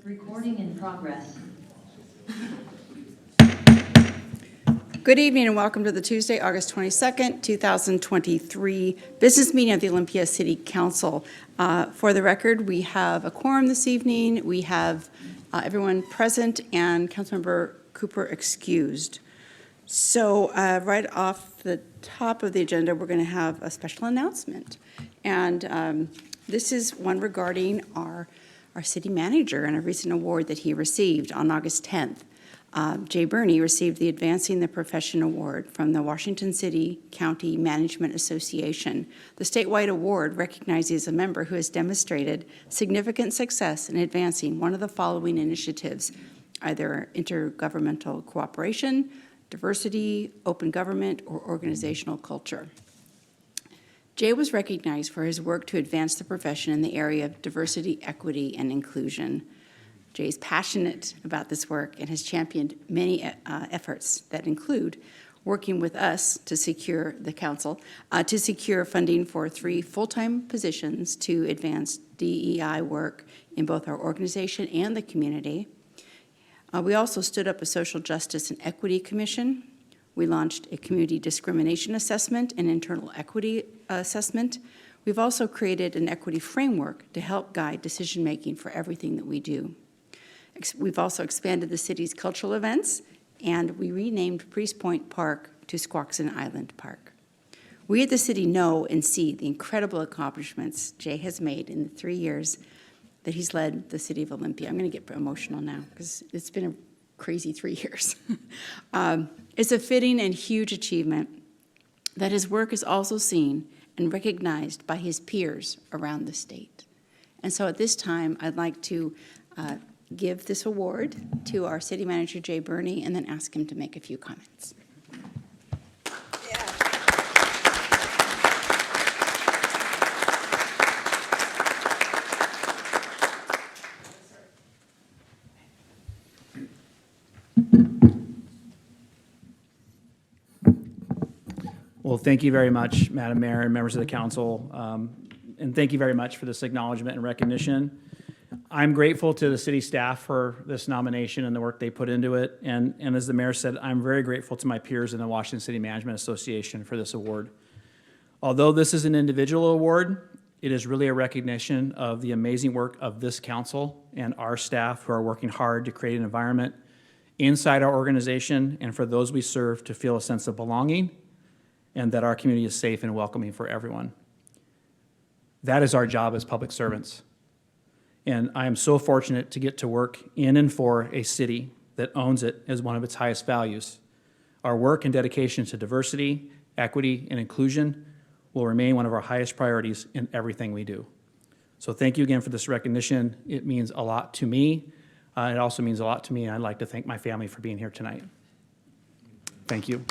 Recording in progress. Good evening and welcome to the Tuesday, August 22nd, 2023 business meeting of the Olympia City Council. For the record, we have a quorum this evening. We have everyone present and Councilmember Cooper excused. So right off the top of the agenda, we're going to have a special announcement. And this is one regarding our city manager and a recent award that he received on August 10th. Jay Burney received the Advancing the Profession Award from the Washington City County Management Association. The statewide award recognizes a member who has demonstrated significant success in advancing one of the following initiatives, either intergovernmental cooperation, diversity, open government, or organizational culture. Jay was recognized for his work to advance the profession in the area of diversity, equity, and inclusion. Jay is passionate about this work and has championed many efforts that include working with us to secure the council, to secure funding for 3 full-time positions to advance DEI work in both our organization and the community. We also stood up a Social Justice and Equity Commission. We launched a community discrimination assessment and internal equity assessment. We've also created an equity framework to help guide decision-making for everything that we do. We've also expanded the city's cultural events, and we renamed Priest Point Park to Squaxin Island Park. We at the city know and see the incredible accomplishments Jay has made in the 3 years that he's led the city of Olympia. I'm going to get emotional now because it's been a crazy 3 years. It's a fitting and huge achievement that his work is also seen and recognized by his peers around the state. And so at this time, I'd like to give this award to our city manager, Jay Burney, and then ask him to make a few comments. Well, thank you very much, Madam Mayor and members of the council, and thank you very much for this acknowledgement and recognition. I'm grateful to the city staff for this nomination and the work they put into it, and as the mayor said, I'm very grateful to my peers in the Washington City Management Association for this award. Although this is an individual award, it is really a recognition of the amazing work of this council and our staff who are working hard to create an environment inside our organization and for those we serve to feel a sense of belonging and that our community is safe and welcoming for everyone. That is our job as public servants. And I am so fortunate to get to work in and for a city that owns it as one of its highest values. Our work and dedication to diversity, equity, and inclusion will remain one of our highest priorities in everything we do. So thank you again for this recognition. It means a lot to me. It also means a lot to me, and I'd like to thank my family for being here tonight. Thank you.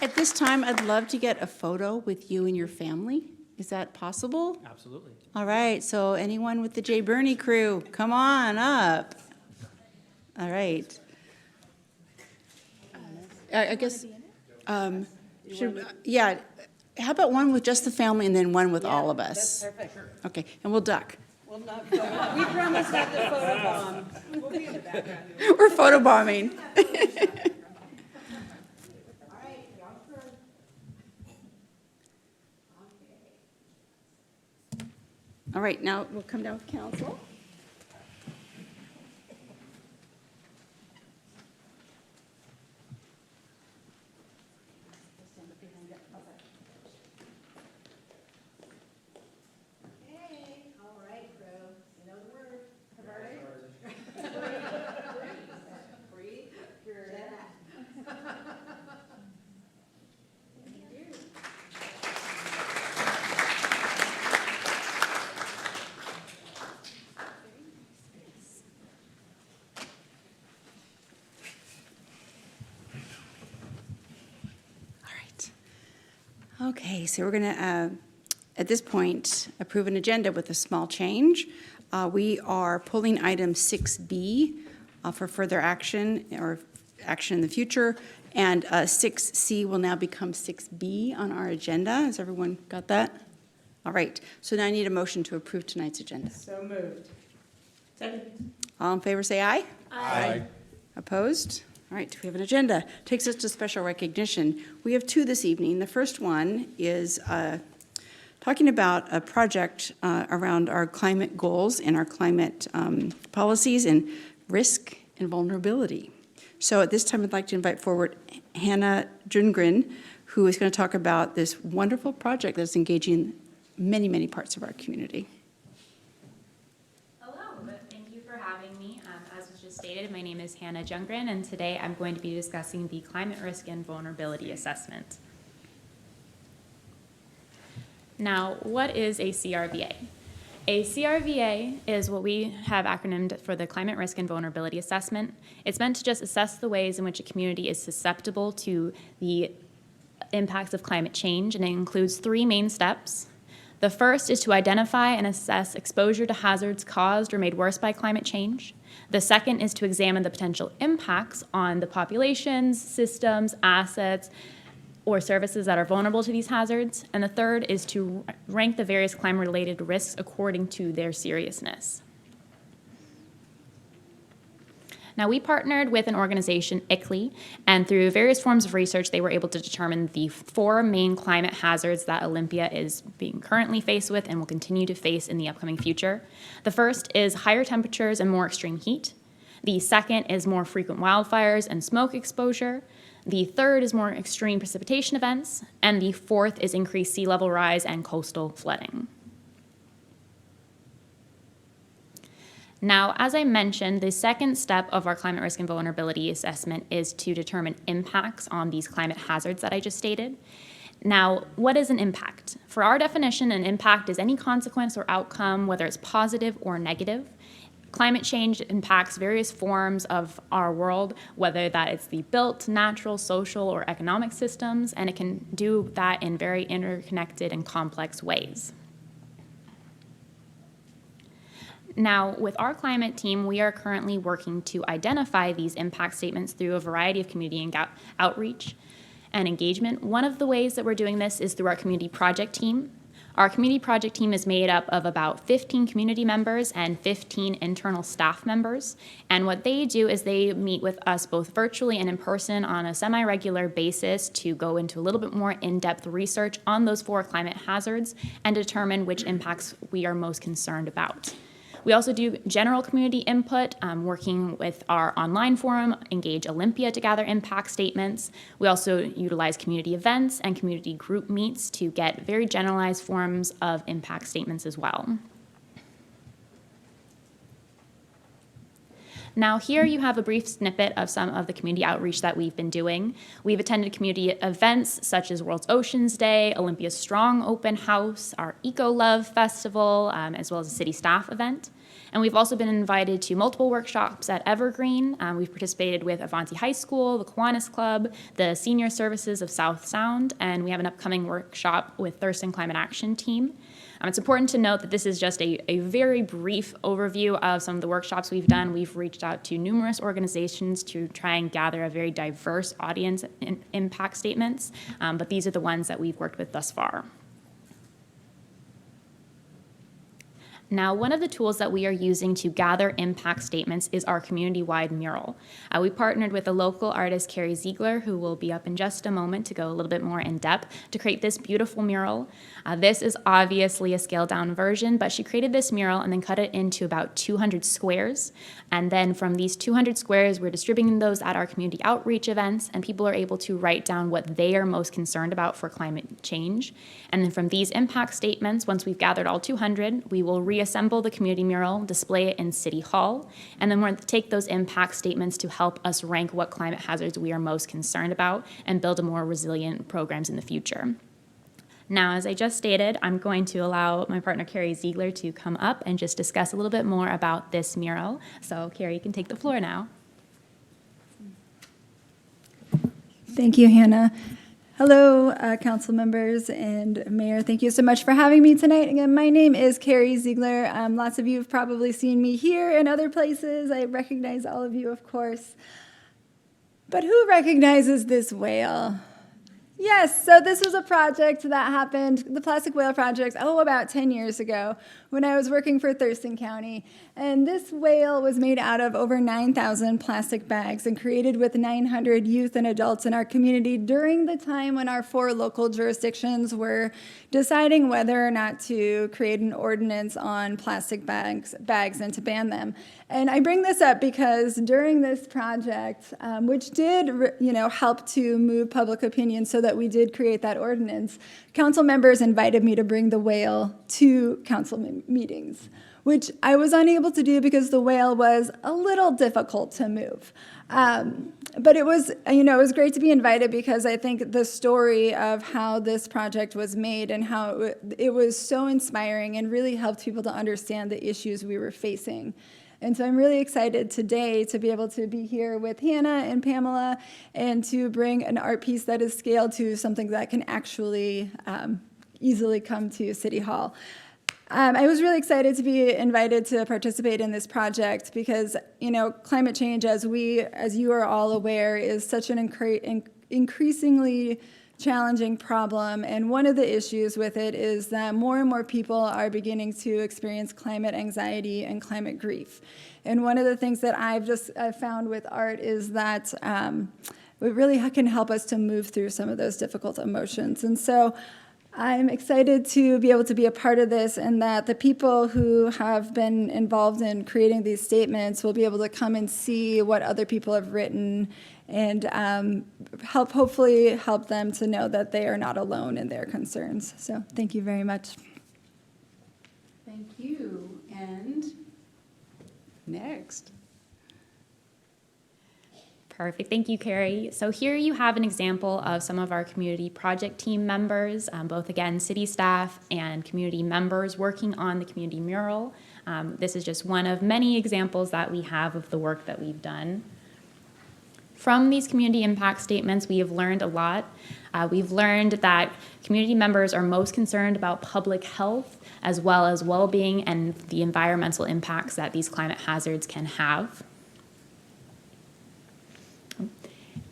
At this time, I'd love to get a photo with you and your family. Is that possible? Absolutely. All right, so anyone with the Jay Burney crew, come on up. All right. I guess, yeah, how about one with just the family and then one with all of us? That's perfect. Okay, and we'll duck. We'll not go. We promise not to photobomb. We'll be in the background. We're photobombing. All right, now we'll come down with council. Hey, all right, crew. You know the word. All right. Breathe. Good. Okay, so we're going to, at this point, approve an agenda with a small change. We are pulling item 6B for further action or action in the future, and 6C will now become 6B on our agenda. Has everyone got that? All right, so now I need a motion to approve tonight's agenda. So moved. Second. All in favor, say aye. Aye. Opposed? All right, we have an agenda. Takes us to special recognition. We have two this evening. The first one is talking about a project around our climate goals and our climate policies and risk and vulnerability. So at this time, I'd like to invite forward Hannah Jungren, who is going to talk about this wonderful project that's engaging many, many parts of our community. Hello, thank you for having me. As was just stated, my name is Hannah Jungren, and today I'm going to be discussing the Climate Risk and Vulnerability Assessment. Now, what is a CRVA? A CRVA is what we have acronymed for the Climate Risk and Vulnerability Assessment. It's meant to just assess the ways in which a community is susceptible to the impacts of climate change, and it includes three main steps. The first is to identify and assess exposure to hazards caused or made worse by climate change. The second is to examine the potential impacts on the populations, systems, assets, or services that are vulnerable to these hazards. And the third is to rank the various climate-related risks according to their seriousness. Now, we partnered with an organization, ICLEI, and through various forms of research, they were able to determine the four main climate hazards that Olympia is being currently faced with and will continue to face in the upcoming future. The first is higher temperatures and more extreme heat. The second is more frequent wildfires and smoke exposure. The third is more extreme precipitation events. And the fourth is increased sea level rise and coastal flooding. Now, as I mentioned, the second step of our climate risk and vulnerability assessment is to determine impacts on these climate hazards that I just stated. Now, what is an impact? For our definition, an impact is any consequence or outcome, whether it's positive or negative. Climate change impacts various forms of our world, whether that it's the built, natural, social, or economic systems, and it can do that in very interconnected and complex ways. Now, with our climate team, we are currently working to identify these impact statements through a variety of community outreach and engagement. One of the ways that we're doing this is through our community project team. Our community project team is made up of about 15 community members and 15 internal staff members. And what they do is they meet with us both virtually and in person on a semi-regular basis to go into a little bit more in-depth research on those four climate hazards and determine which impacts we are most concerned about. We also do general community input, working with our online forum, Engage Olympia, to gather impact statements. We also utilize community events and community group meets to get very generalized forms of impact statements as well. Now, here you have a brief snippet of some of the community outreach that we've been doing. We've attended community events such as World's Oceans Day, Olympia's Strong Open House, our Eco Love Festival, as well as a city staff event. And we've also been invited to multiple workshops at Evergreen. We've participated with Avanti High School, the Kiwanis Club, the Senior Services of South Sound, and we have an upcoming workshop with Thurston Climate Action Team. It's important to note that this is just a very brief overview of some of the workshops we've done. We've reached out to numerous organizations to try and gather a very diverse audience in impact statements, but these are the ones that we've worked with thus far. Now, one of the tools that we are using to gather impact statements is our community-wide mural. We partnered with a local artist, Carrie Ziegler, who will be up in just a moment to go a little bit more in depth to create this beautiful mural. This is obviously a scaled-down version, but she created this mural and then cut it into about 200 squares. And then from these 200 squares, we're distributing those at our community outreach events, and people are able to write down what they are most concerned about for climate change. And then from these impact statements, once we've gathered all 200, we will reassemble the community mural, display it in City Hall, and then we're going to take those impact statements to help us rank what climate hazards we are most concerned about and build a more resilient programs in the future. Now, as I just stated, I'm going to allow my partner, Carrie Ziegler, to come up and just discuss a little bit more about this mural. So, Carrie, you can take the floor now. Thank you, Hannah. Hello, council members and mayor. Thank you so much for having me tonight. Again, my name is Carrie Ziegler. Lots of you have probably seen me here and other places. I recognize all of you, of course. But who recognizes this whale? Yes, so this was a project that happened, the Plastic Whale Project, about 10 years ago when I was working for Thurston County. And this whale was made out of over 9,000 plastic bags and created with 900 youth and adults in our community during the time when our 4 local jurisdictions were deciding whether or not to create an ordinance on plastic bags and to ban them. And I bring this up because during this project, which did help to move public opinion so that we did create that ordinance, council members invited me to bring the whale to council meetings, which I was unable to do because the whale was a little difficult to move. But it was, it was great to be invited because I think the story of how this project was made and how it was so inspiring and really helped people to understand the issues we were facing. And so I'm really excited today to be able to be here with Hannah and Pamela and to bring an art piece that is scaled to something that can actually easily come to City Hall. I was really excited to be invited to participate in this project because, climate change, as you are all aware, is such an increasingly challenging problem, and one of the issues with it is that more and more people are beginning to experience climate anxiety and climate grief. And one of the things that I've found with art is that it really can help us to move through some of those difficult emotions. And so I'm excited to be able to be a part of this, and that the people who have been involved in creating these statements will be able to come and see what other people have written and hopefully help them to know that they are not alone in their concerns. So thank you very much. Thank you. And next. Perfect. Thank you, Carrie. So here you have an example of some of our community project team members, both, again, city staff and community members working on the community mural. This is just one of many examples that we have of the work that we've done. From these community impact statements, we have learned a lot. We've learned that community members are most concerned about public health as well as well-being and the environmental impacts that these climate hazards can have.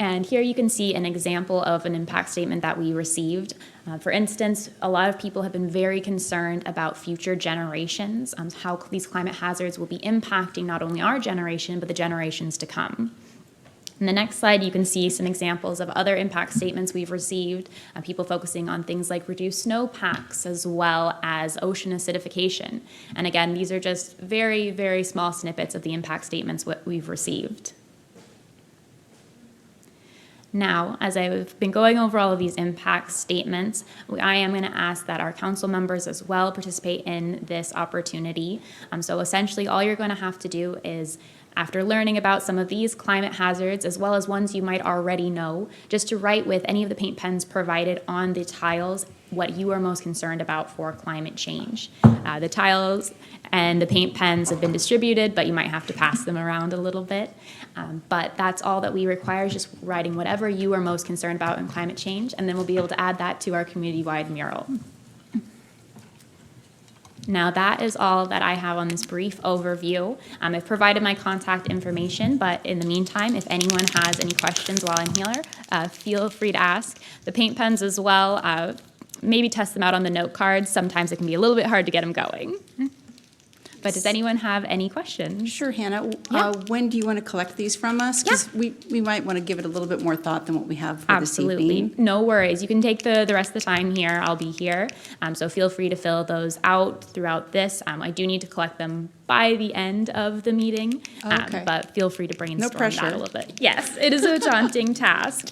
And here you can see an example of an impact statement that we received. For instance, a lot of people have been very concerned about future generations, how these climate hazards will be impacting not only our generation, but the generations to come. In the next slide, you can see some examples of other impact statements we've received, people focusing on things like reduced snowpacks as well as ocean acidification. And again, these are just very, very small snippets of the impact statements what we've received. Now, as I've been going over all of these impact statements, I am going to ask that our council members as well participate in this opportunity. So essentially, all you're going to have to do is, after learning about some of these climate hazards, as well as ones you might already know, just to write with any of the paint pens provided on the tiles what you are most concerned about for climate change. The tiles and the paint pens have been distributed, but you might have to pass them around a little bit. But that's all that we require, is just writing whatever you are most concerned about in climate change, and then we'll be able to add that to our community-wide mural. Now that is all that I have on this brief overview. I've provided my contact information, but in the meantime, if anyone has any questions while I'm here, feel free to ask. The paint pens as well, maybe test them out on the note cards. Sometimes it can be a little bit hard to get them going. But does anyone have any questions? Sure, Hannah. Yeah. When do you want to collect these from us? Because we might want to give it a little bit more thought than what we have for this evening. Absolutely. No worries. You can take the rest of the time here. I'll be here. So feel free to fill those out throughout this. I do need to collect them by the end of the meeting. Okay. But feel free to brainstorm pressure. that a little bit. Yes, it is a daunting task.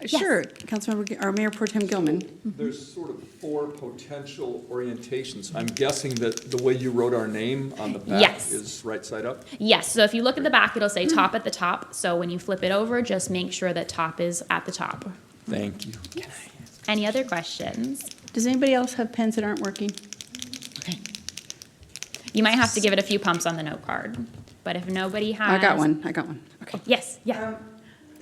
Sure, Councilmember, or Mayor Pro Tem Gilman. There's sort of 4 potential orientations. I'm guessing that the way you wrote our name on the back Yes. is right side up? Yes, so if you look at the back, it'll say top at the top. So when you flip it over, just make sure that top is at the top. Thank you. Any other questions? Does anybody else have pens that aren't working? Okay. You might have to give it a few pumps on the note card. But if nobody has... I got one. Okay. Yes, yeah.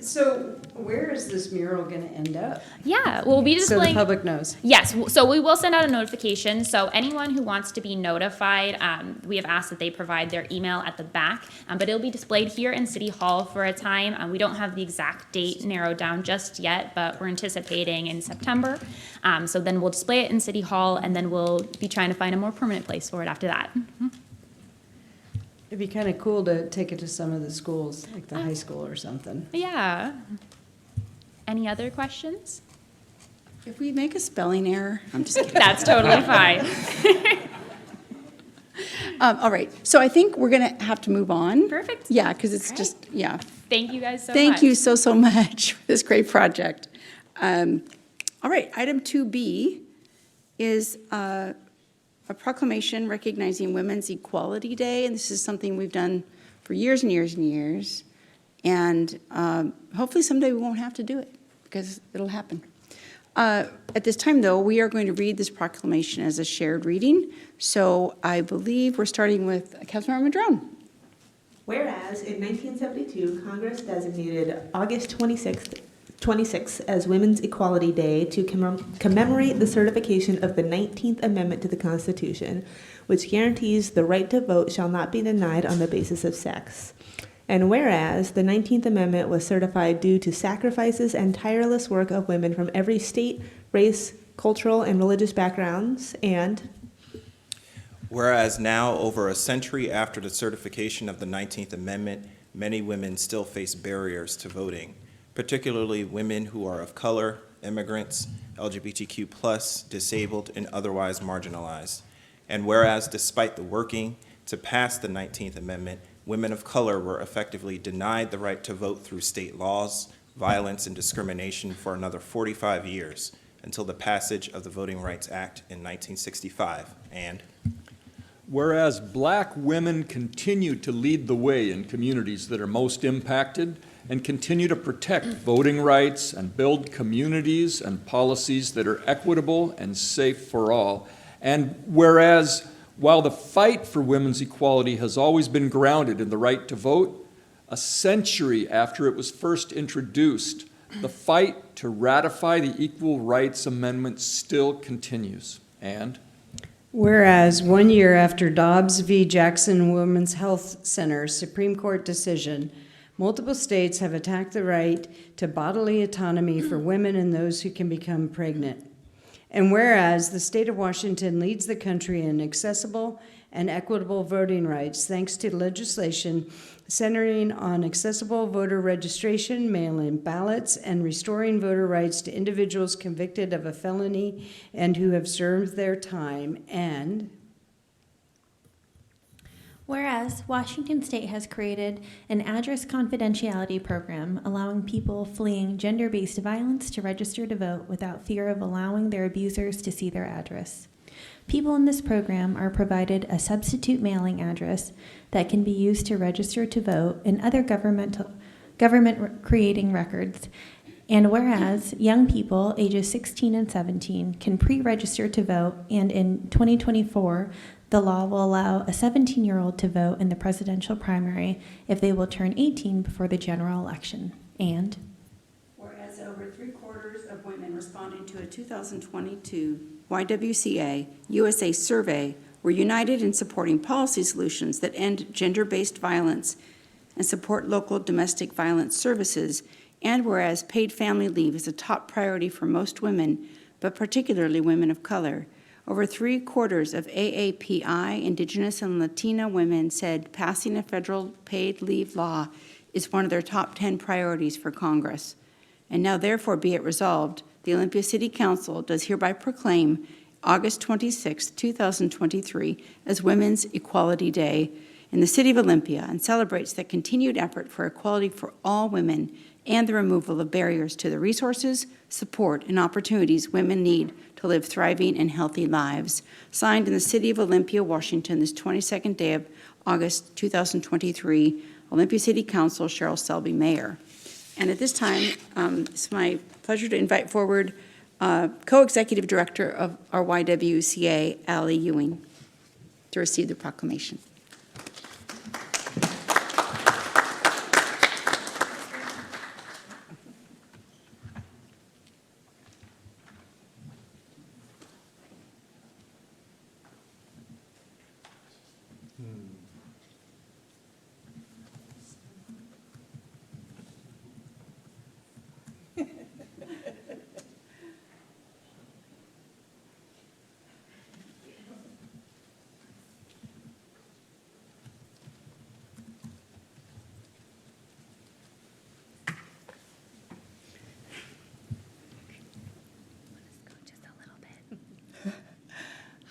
So where is this mural going to end up? Yeah, we'll be So the displaying. public knows. Yes, so we will send out a notification, so anyone who wants to be notified, we have asked that they provide their email at the back, but it'll be displayed here in City Hall for a time. We don't have the exact date narrowed down just yet, but we're anticipating in September. So then we'll display it in City Hall, and then we'll be trying to find a more permanent place for it after that. It'd be kind of cool to take it to some of the schools, like the high school or something. Yeah. Any other questions? If we make a spelling error, I'm just kidding. That's totally fine. All right, so I think we're going to have to move on. Perfect. Yeah, because it's All right. just, yeah. Thank you guys so much. Thank you so much for this great project. All right, item 2B is a proclamation recognizing Women's Equality Day, and this is something we've done for years and years and years. And hopefully someday we won't have to do it, because it'll happen. At this time, though, we are going to read this proclamation as a shared reading. So I believe we're starting with Councilmember Madrone. Whereas in 1972, Congress designated August 26th as Women's Equality Day to commemorate the certification of the 19th Amendment to the Constitution, which guarantees the right to vote shall not be denied on the basis of sex. And whereas the 19th Amendment was certified due to sacrifices and tireless work of women from every state, race, cultural, and religious backgrounds, and whereas now, over a century after the certification of the 19th Amendment, many women still face barriers to voting, particularly women who are of color, immigrants, LGBTQ+, disabled, and otherwise marginalized. And whereas, despite the working to pass the 19th Amendment, women of color were effectively denied the right to vote through state laws, violence, and discrimination for another 45 years until the passage of the Voting Rights Act in 1965. And Whereas Black women continue to lead the way in communities that are most impacted and continue to protect voting rights and build communities and policies that are equitable and safe for all. And whereas while the fight for women's equality has always been grounded in the right to vote, a century after it was first introduced, the fight to ratify the Equal Rights Amendment still continues. And Whereas 1 year after Dobbs v. Jackson Women's Health Center Supreme Court decision, multiple states have attacked the right to bodily autonomy for women and those who can become pregnant. And whereas the state of Washington leads the country in accessible and equitable voting rights thanks to legislation centering on accessible voter registration, mail-in ballots, and restoring voter rights to individuals convicted of a felony and who have served their time. And Whereas Washington State has created an address confidentiality program allowing people fleeing gender-based violence to register to vote without fear of allowing their abusers to see their address. People in this program are provided a substitute mailing address that can be used to register to vote and other government creating records. And whereas young people ages 16 and 17 can pre-register to vote, and in 2024, the law will allow a 17-year-old to vote in the presidential primary if they will turn 18 before the general election. And Whereas over 3/4 of women responding to a 2022 YWCA USA survey were united in supporting policy solutions that end gender-based violence and support local domestic violence services, and whereas paid family leave is a top priority for most women, but particularly women of color. Over 3/4 of AAPI, Indigenous and Latina women, said passing a federal paid leave law is one of their top 10 priorities for Congress. And now therefore be it resolved, the Olympia City Council does hereby proclaim August 26, 2023 as Women's Equality Day in the city of Olympia, and celebrates the continued effort for equality for all women and the removal of barriers to the resources, support, and opportunities women need to live thriving and healthy lives. Signed in the city of Olympia, Washington, this 22nd day of August 2023, Olympia City Council, Cheryl Selby, Mayor. And at this time, it's my pleasure to invite forward Co-Executive Director of our YWCA, Allie Ewing, to receive the proclamation.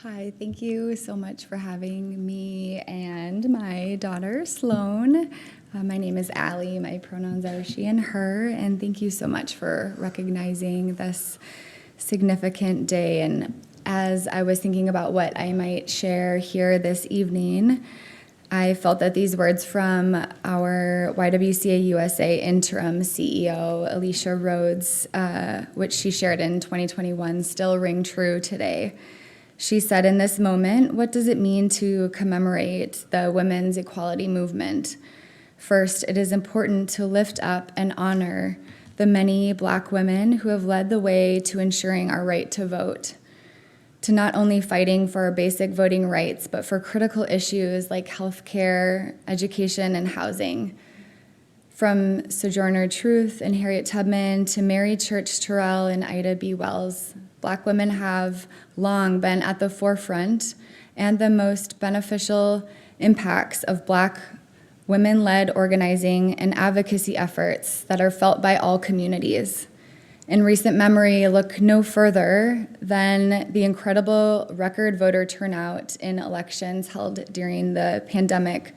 Hi, thank you so much for having me and my daughter, Sloan. My name is Allie. My pronouns are she and her, and thank you so much for recognizing this significant day. And as I was thinking about what I might share here this evening, I felt that these words from our YWCA USA interim CEO, Alicia Rhodes, which she shared in 2021, still ring true today. She said, in this moment, what does it mean to commemorate the women's equality movement? First, it is important to lift up and honor the many Black women who have led the way to ensuring our right to vote, to not only fighting for our basic voting rights, but for critical issues like healthcare, education, and housing. From Sojourner Truth and Harriet Tubman to Mary Church Terrell and Ida B. Wells, Black women have long been at the forefront and the most beneficial impacts of Black women-led organizing and advocacy efforts that are felt by all communities. In recent memory, look no further than the incredible record voter turnout in elections held during the pandemic,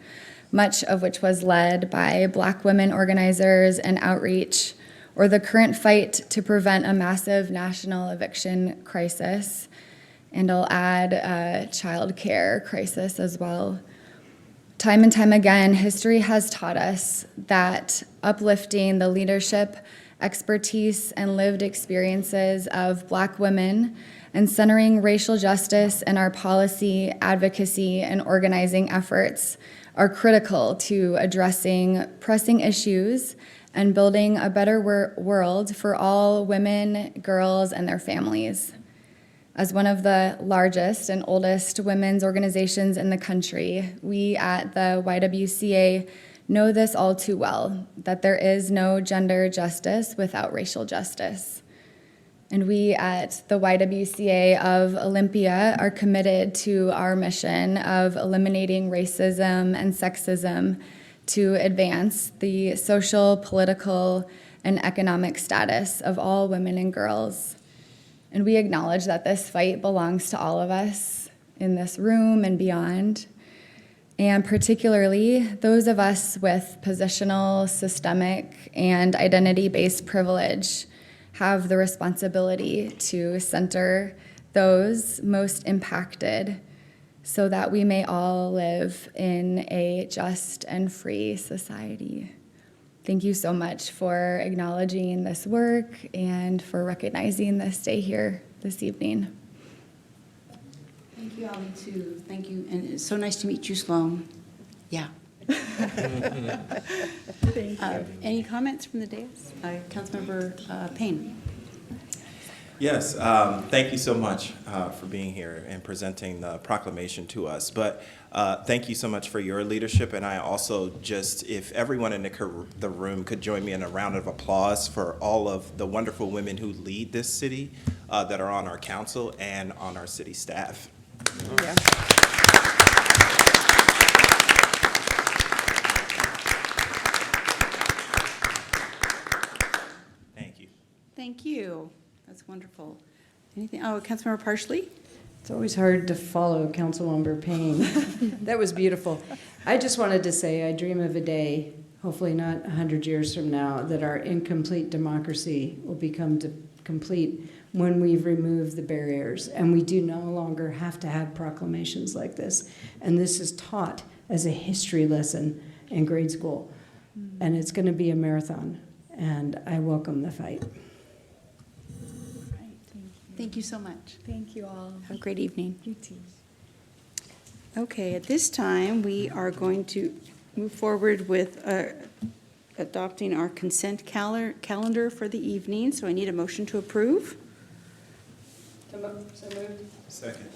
much of which was led by Black women organizers and outreach, or the current fight to prevent a massive national eviction crisis, and I'll add a child care crisis as well. Time and time again, history has taught us that uplifting the leadership, expertise, and lived experiences of Black women and centering racial justice in our policy, advocacy, and organizing efforts are critical to addressing pressing issues and building a better world for all women, girls, and their families. As one of the largest and oldest women's organizations in the country, we at the YWCA know this all too well, that there is no gender justice without racial justice. And we at the YWCA of Olympia are committed to our mission of eliminating racism and sexism to advance the social, political, and economic status of all women and girls. And we acknowledge that this fight belongs to all of us in this room and beyond, and particularly those of us with positional, systemic, and identity-based privilege have the responsibility to center those most impacted so that we may all live in a just and free society. Thank you so much for acknowledging this work and for recognizing this day here this evening. Thank you, Allie, too. Thank you, and it's so nice to meet you, Sloan. Yeah. Thank you. Any comments from the dais? Councilmember Payne. Yes, thank you so much for being here and presenting the proclamation to us. But thank you so much for your leadership. And I also just, if everyone in the room could join me in a round of applause for all of the wonderful women who lead this city that are on our council and on our city staff. Yeah. Thank you. Thank you. That's wonderful. Anything? Oh, Councilmember Parsley? It's always hard to follow Councilmember Payne. That was beautiful. I just wanted to say I dream of a day, hopefully not 100 years from now, that our incomplete democracy will become complete when we've removed the barriers and we do no longer have to have proclamations like this. And this is taught as a history lesson in grade school. And it's going to be a marathon. And I welcome the fight. Thank you so much. Thank you all. Have a great evening. You too. Okay, at this time, we are going to move forward with adopting our consent calendar for the evening. So I need a motion to approve. Second.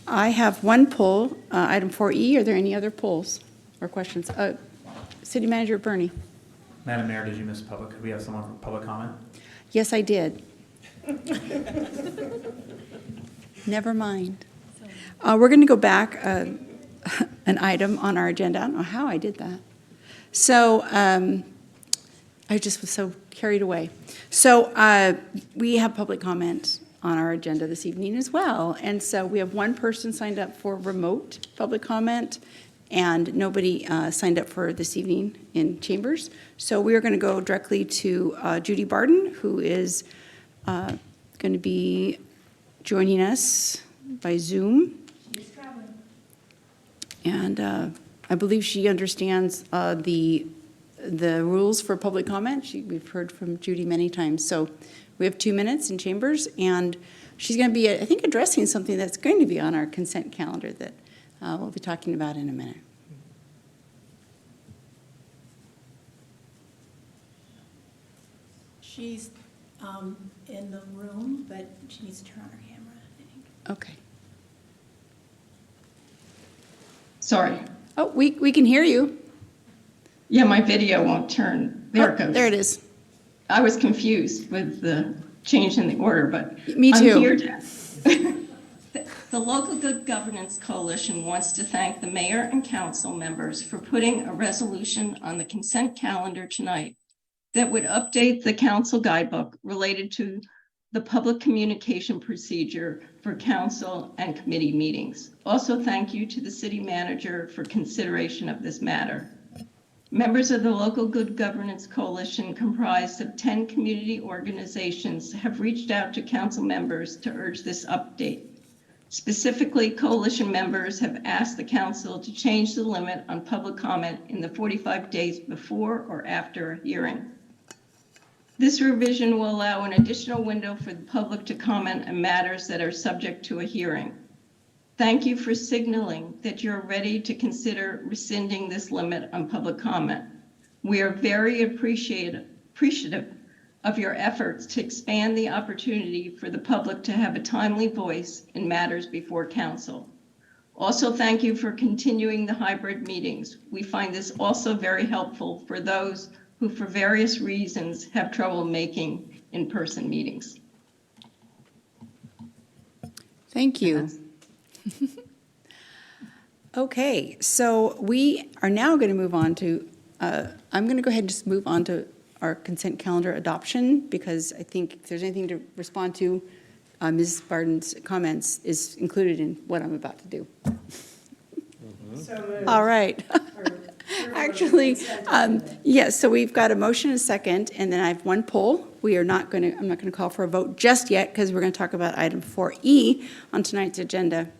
I have one poll, item 4E. Are there any other polls or questions? City Manager Bernie. Madam Mayor, did you miss public? Could we have someone for public comment? Yes, I did. Never mind. We're going to go back an item on our agenda. I don't know how I did that. So I just was so carried away. So we have public comment on our agenda this evening as well. And so we have one person signed up for remote public comment, and nobody signed up for this evening in chambers. So we are going to go directly to Judy Barden, who is going to be joining us by Zoom. She's traveling. And I believe she understands the rules for public comment. We've heard from Judy many times. So we have 2 minutes in chambers, and she's going to be, I think, addressing something that's going to be on our consent calendar that we'll be talking about in a minute. She's in the room, but she needs to turn on her camera, I think. Okay. Sorry. Oh, we can hear you. Yeah, my video won't turn. There it goes. There it is. I was confused with the change in the order, but Me too. I'm here to. The Local Good Governance Coalition wants to thank the mayor and council members for putting a resolution on the consent calendar tonight that would update the council guidebook related to the public communication procedure for council and committee meetings. Also, thank you to the city manager for consideration of this matter. Members of the Local Good Governance Coalition, comprised of 10 community organizations, have reached out to council members to urge this update. Specifically, coalition members have asked the council to change the limit on public comment in the 45 days before or after a hearing. This revision will allow an additional window for the public to comment on matters that are subject to a hearing. Thank you for signaling that you're ready to consider rescinding this limit on public comment. We are very appreciative of your efforts to expand the opportunity for the public to have a timely voice in matters before council. Also, thank you for continuing the hybrid meetings. We find this also very helpful for those who, for various reasons, have trouble making in-person meetings. Thank you. Okay, so we are now going to move on to, I'm going to go ahead and just move on to our consent calendar adoption, because I think if there's anything to respond to, Ms. Barden's comments is included in what I'm about to do. All right. Actually, yes, so we've got a motion and a second, and then I have one poll. I'm not going to call for a vote just yet, because we're going to talk about item 4E on tonight's agenda,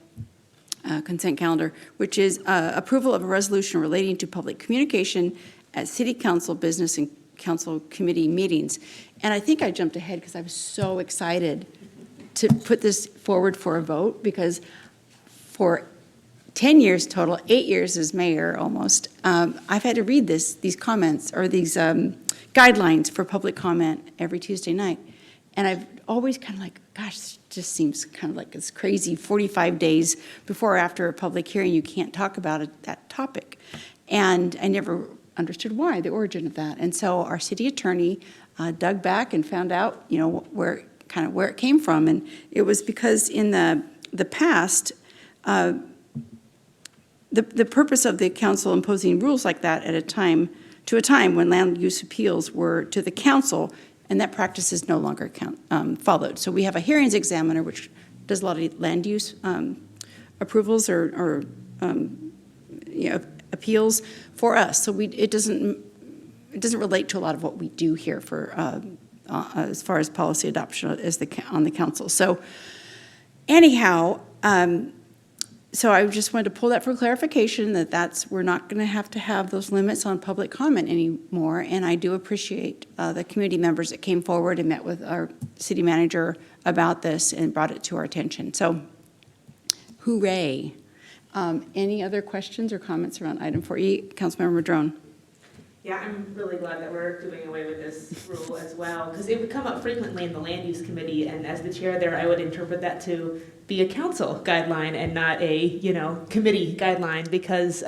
consent calendar, which is approval of a resolution relating to public communication at city council business and council committee meetings. And I think I jumped ahead because I was so excited to put this forward for a vote, because for 10 years total, 8 years as mayor almost, I've had to read these comments, or these guidelines for public comment every Tuesday night. And I've always kind of like, gosh, this just seems kind of like it's crazy. 45 days before or after a public hearing, you can't talk about that topic. And I never understood why, the origin of that. And so our city attorney dug back and found out, where it came from. And it was because in the past, the purpose of the council imposing rules like that at a time when land use appeals were to the council, and that practice is no longer followed. So we have a hearings examiner, which does a lot of land use approvals or appeals for us. So it doesn't relate to a lot of what we do here for as far as policy adoption on the council. So anyhow. So I just wanted to pull that for clarification, that we're not going to have those limits on public comment anymore. And I do appreciate the community members that came forward and met with our city manager about this and brought it to our attention. So, hooray. Any other questions or comments around item 4E? Councilmember Madrone. Yeah, I'm really glad that we're doing away with this rule as well, because it would come up frequently in the land use committee, and as the chair there, I would interpret that to be a council guideline and not a, committee guideline, because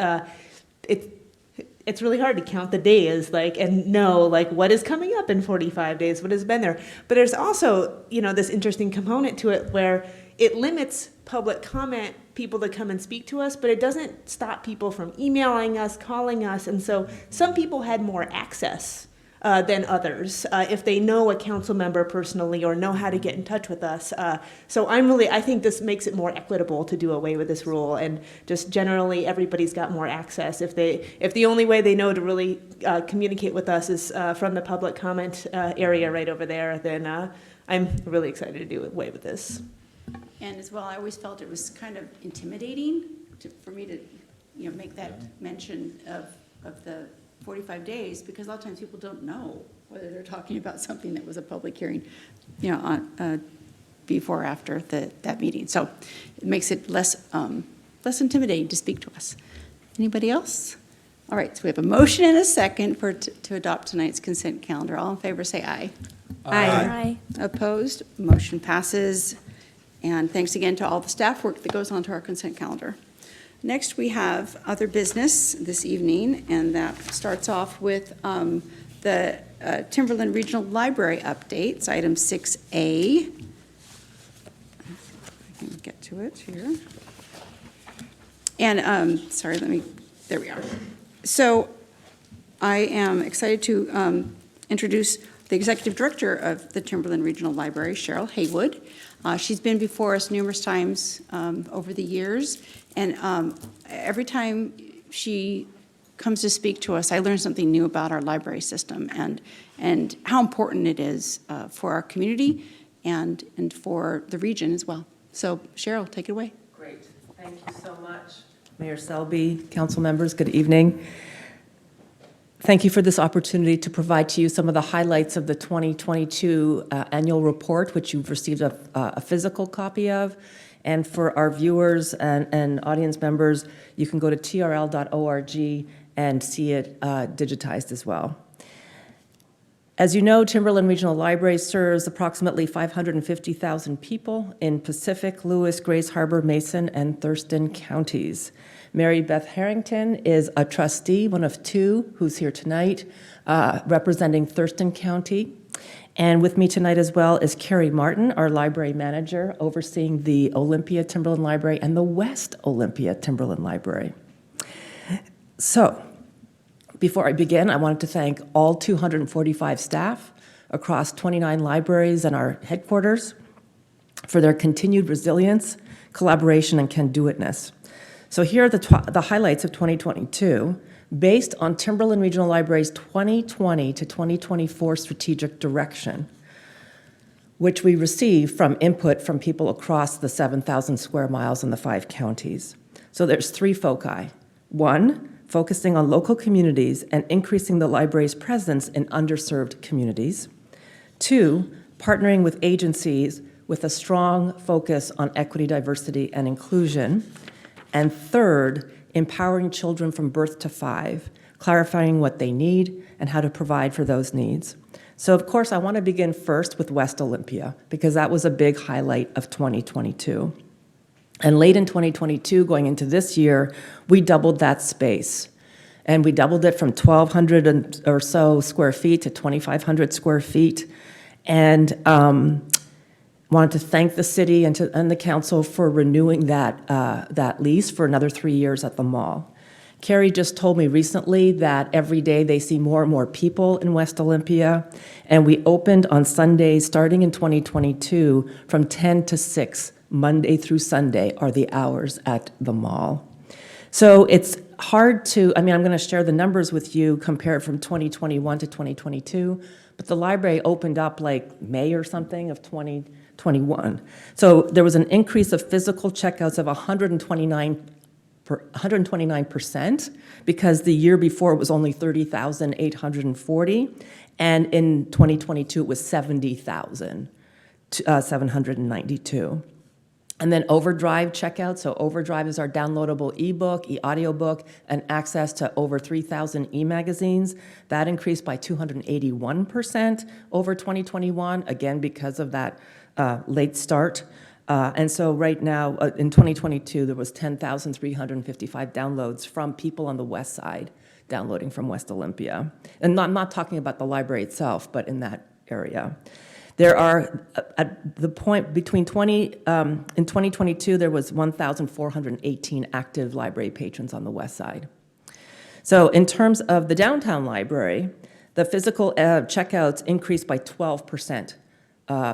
it's really hard to count the days, and know, what is coming up in 45 days, what has been there. But there's also, this interesting component to it where it limits public comment, people to come and speak to us, but it doesn't stop people from emailing us, calling us. And so some people had more access than others if they know a council member personally or know how to get in touch with us. So I think this makes it more equitable to do away with this rule, and just generally everybody's got more access. If the only way they know to really communicate with us is from the public comment area right over there, then I'm really excited to do away with this. And as well, I always felt it was kind of intimidating for me to, make that mention of the 45 days, because a lot of times people don't know whether they're talking about something that was a public hearing, before or after that meeting. So it makes it less intimidating to speak to us. Anybody else? All right, so we have a motion and a second to adopt tonight's consent calendar. All in favor, say aye. Aye. Opposed? Motion passes. And thanks again to all the staff work that goes onto our consent calendar. Next, we have other business this evening, and that starts off with the Timberland Regional Library updates, item 6A. I can get to it here. And, there we are. So I am excited to introduce the Executive Director of the Timberland Regional Library, Cheryl Haywood. She's been before us numerous times over the years, and every time she comes to speak to us, I learn something new about our library system and how important it is for our community and for the region as well. So Cheryl, take it away. Great. Thank you so much. Mayor Selby, council members, good evening. Thank you for this opportunity to provide to you some of the highlights of the 2022 annual report, which you've received a physical copy of. And for our viewers and audience members, you can go to trl.org and see it digitized as well. As you know, Timberland Regional Library serves approximately 550,000 people in Pacific, Lewis, Grays Harbor, Mason, and Thurston counties. Mary Beth Harrington is a trustee, one of two, who's here tonight, representing Thurston County. And with me tonight as well is Carrie Martin, our library manager, overseeing the Olympia Timberland Library and the West Olympia Timberland Library. So, before I begin, I wanted to thank all 245 staff across 29 libraries and our headquarters for their continued resilience, collaboration, and can-do-itness. So here are the highlights of 2022, based on Timberland Regional Library's 2020 to 2024 strategic direction, which we received from input from people across the 7,000 square miles in the 5 counties. So there's 3 foci. 1, focusing on local communities and increasing the library's presence in underserved communities. 2, partnering with agencies with a strong focus on equity, diversity, and inclusion. And 3rd, empowering children from birth to 5, clarifying what they need and how to provide for those needs. So, of course, I want to begin first with West Olympia, because that was a big highlight of 2022. And late in 2022, going into this year, we doubled that space. And we doubled it from 1,200 or so square feet to 2,500 square feet. And wanted to thank the city and the council for renewing that lease for another 3 years at the mall. Carrie just told me recently that every day they see more and more people in West Olympia, and we opened on Sundays starting in 2022 from 10 to 6, Monday through Sunday are the hours at the mall. So it's hard to, I'm going to share the numbers with you compared from 2021 to 2022, but the library opened up like May or something of 2021. So there was an increase of physical checkouts of 129%, because the year before it was only 30,840, and in 2022 it was 70,792. And then Overdrive checkout. So Overdrive is our downloadable ebook, e-audiobook, and access to over 3,000 e-magazines. That increased by 281% over 2021, again, because of that late start. And so right now, in 2022, there was 10,355 downloads from people on the west side downloading from West Olympia. And I'm not talking about the library itself, but in that area. There are, at the point between in 2022, there was 1,418 active library patrons on the west side. So in terms of the downtown library, the physical checkouts increased by 12%,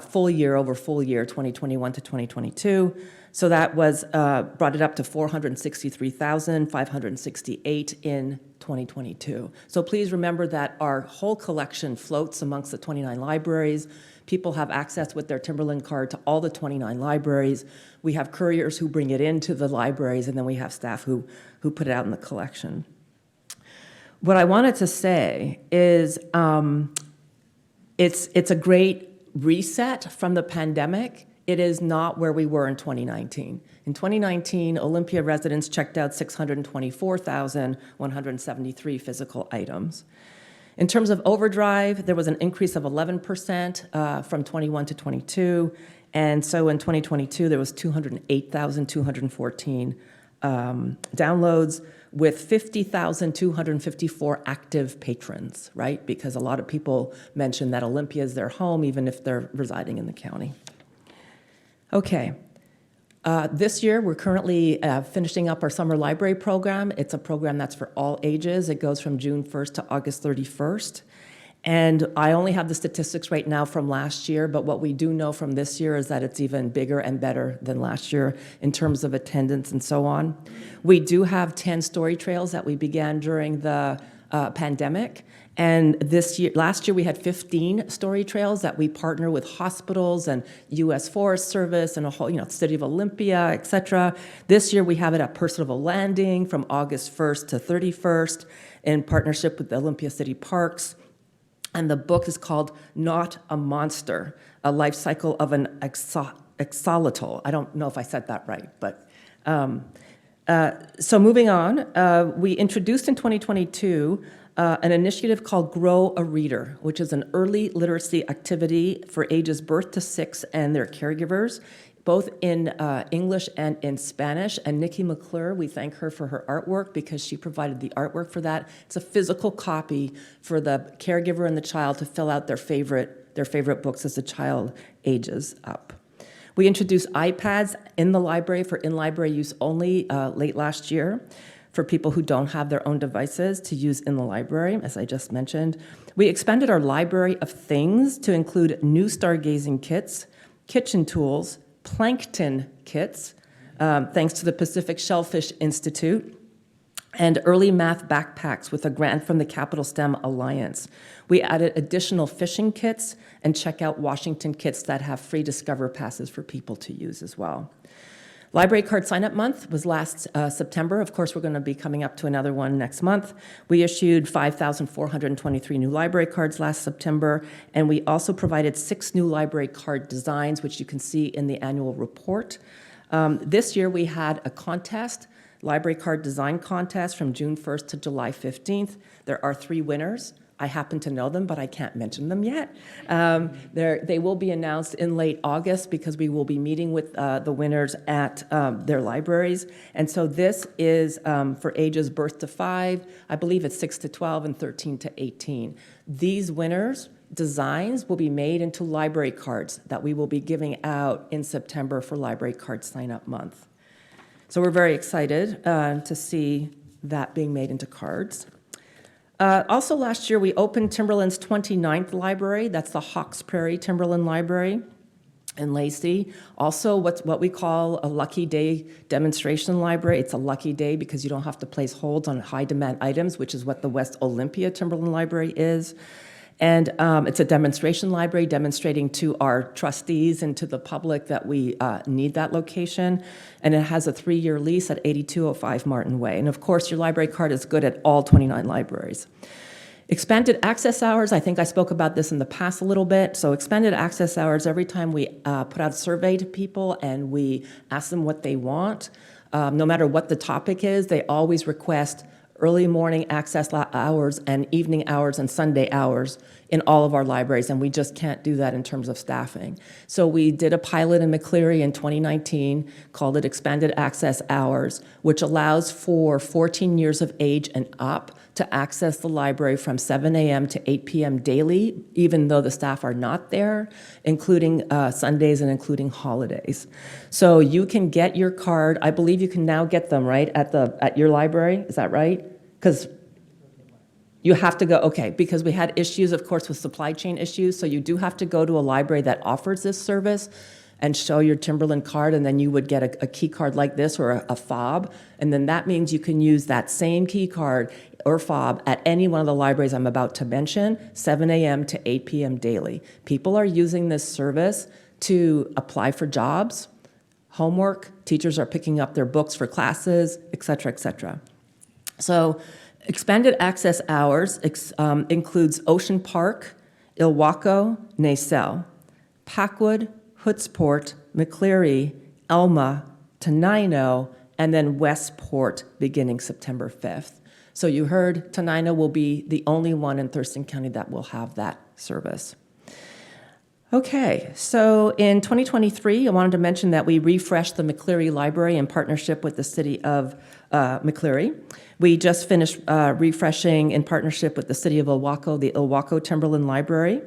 full year over full year, 2021 to 2022. So that was, brought it up to 463,568 in 2022. So please remember that our whole collection floats amongst the 29 libraries. People have access with their Timberland card to all the 29 libraries. We have couriers who bring it into the libraries, and then we have staff who put it out in the collection. What I wanted to say is it's a great reset from the pandemic. It is not where we were in 2019. In 2019, Olympia residents checked out 624,173 physical items. In terms of Overdrive, there was an increase of 11% from 21 to 22. And so in 2022, there was 208,214 downloads with 50,254 active patrons, right? Because a lot of people mention that Olympia is their home, even if they're residing in the county. Okay. This year, we're currently finishing up our summer library program. It's a program that's for all ages. It goes from June 1st to August 31st. And I only have the statistics right now from last year, but what we do know from this year is that it's even bigger and better than last year in terms of attendance and so on. We do have 10 story trails that we began during the pandemic. And last year we had 15 story trails that we partner with hospitals and U.S. Forest Service and a whole, City of Olympia, et cetera. This year we have it at Percival Landing from August 1st to 31st in partnership with the Olympia City Parks. And the book is called Not a Monster, A Life Cycle of an Axolotl. I don't know if I said that right, but so moving on, we introduced in 2022 an initiative called Grow a Reader, which is an early literacy activity for ages birth to 6 and their caregivers, both in English and in Spanish. And Nikki McClure, we thank her for her artwork because she provided the artwork for that. It's a physical copy for the caregiver and the child to fill out their favorite books as the child ages up. We introduced iPads in the library for in-library use only late last year for people who don't have their own devices to use in the library, as I just mentioned. We expanded our library of things to include new stargazing kits, kitchen tools, plankton kits, thanks to the Pacific Shellfish Institute, and early math backpacks with a grant from the Capital STEM Alliance. We added additional fishing kits and checkout Washington kits that have free Discover passes for people to use as well. Library Card Sign-Up Month was last September. Of course, we're going to be coming up to another one next month. We issued 5,423 new library cards last September, and we also provided 6 new library card designs, which you can see in the annual report. This year, we had a contest, library card design contest from June 1st to July 15th. There are 3 winners. I happen to know them, but I can't mention them yet. They will be announced in late August because we will be meeting with the winners at their libraries. And so this is for ages birth to 5, I believe it's 6 to 12 and 13 to 18. These winners' designs will be made into library cards that we will be giving out in September for Library Card Sign-Up Month. So we're very excited to see that being made into cards. Also last year, we opened Timberland's 29th library. That's the Hawks Prairie Timberland Library in Lacey. Also what we call a Lucky Day demonstration library. It's a lucky day because you don't have to place holds on high demand items, which is what the West Olympia Timberland Library is. And it's a demonstration library demonstrating to our trustees and to the public that we need that location. And it has a 3-year lease at 8205 Martin Way. And of course, your library card is good at all 29 libraries. Expanded access hours, I think I spoke about this in the past a little bit. So expanded access hours, every time we put out a survey to people and we ask them what they want, no matter what the topic is, they always request early morning access hours and evening hours and Sunday hours in all of our libraries, and we just can't do that in terms of staffing. So we did a pilot in McCleary in 2019, called it Expanded Access Hours, which allows for 14 years of age and up to access the library from 7 a.m. to 8 p.m. daily, even though the staff are not there, including Sundays and including holidays. So you can get your card. I believe you can now get them, right, at your library. Is that right? Because you have to go, okay, because we had issues, of course, with supply chain issues, so you do have to go to a library that offers this service and show your Timberland card, and then you would get a key card like this or a fob, and then that means you can use that same key card or fob at any one of the libraries I'm about to mention, 7 a.m. to 8 p.m. daily. People are using this service to apply for jobs, homework, teachers are picking up their books for classes, et cetera, et cetera. So expanded access hours includes Ocean Park, Ilwaco, Nacelle, Packwood, Hoodsport, McCleary, Elma, Tenino, and then Westport beginning September 5th. So you heard Tenino will be the only one in Thurston County that will have that service. Okay, so in 2023, I wanted to mention that we refreshed the McCleary Library in partnership with the city of McCleary. We just finished refreshing in partnership with the city of Ilwaco, the Ilwaco Timberland Library.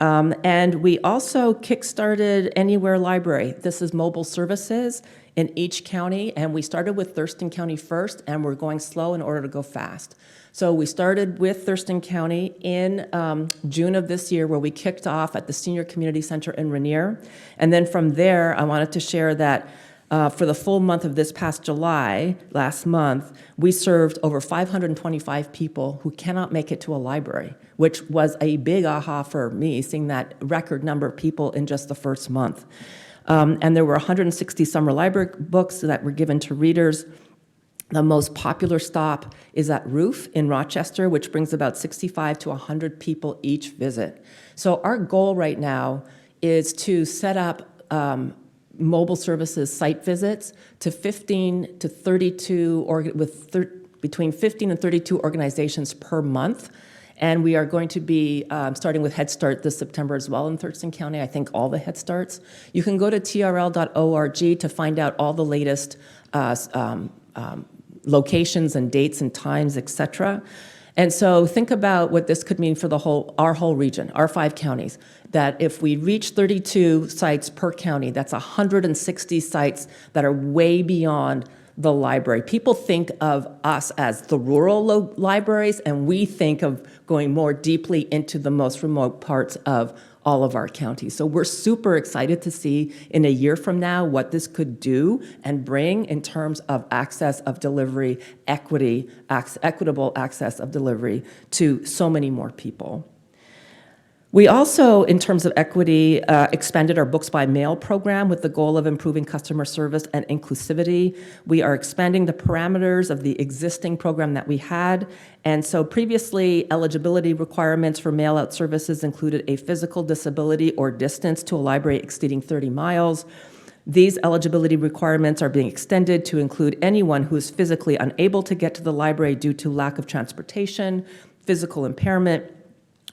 And we also kickstarted Anywhere Library. This is mobile services in each county, and we started with Thurston County first, and we're going slow in order to go fast. So we started with Thurston County in June of this year, where we kicked off at the Senior Community Center in Rainier. And then from there, I wanted to share that for the full month of this past July, last month, we served over 525 people who cannot make it to a library, which was a big aha for me, seeing that record number of people in just the first month. And there were 160 summer library books that were given to readers. The most popular stop is at Roof in Rochester, which brings about 65 to 100 people each visit. So our goal right now is to set up mobile services site visits to 15 to 32, between 15 and 32 organizations per month. And we are going to be starting with Head Start this September as well in Thurston County, I think all the Head Starts. You can go to trl.org to find out all the latest locations and dates and times, et cetera. And so think about what this could mean for our whole region, our 5 counties, that if we reach 32 sites per county, that's 160 sites that are way beyond the library. People think of us as the rural libraries, and we think of going more deeply into the most remote parts of all of our counties. So we're super excited to see in a year from now what this could do and bring in terms of access of delivery, equitable access of delivery to so many more people. We also, in terms of equity, expanded our Books by Mail program with the goal of improving customer service and inclusivity. We are expanding the parameters of the existing program that we had. And so previously, eligibility requirements for mail-out services included a physical disability or distance to a library exceeding 30 miles. These eligibility requirements are being extended to include anyone who is physically unable to get to the library due to lack of transportation, physical impairment,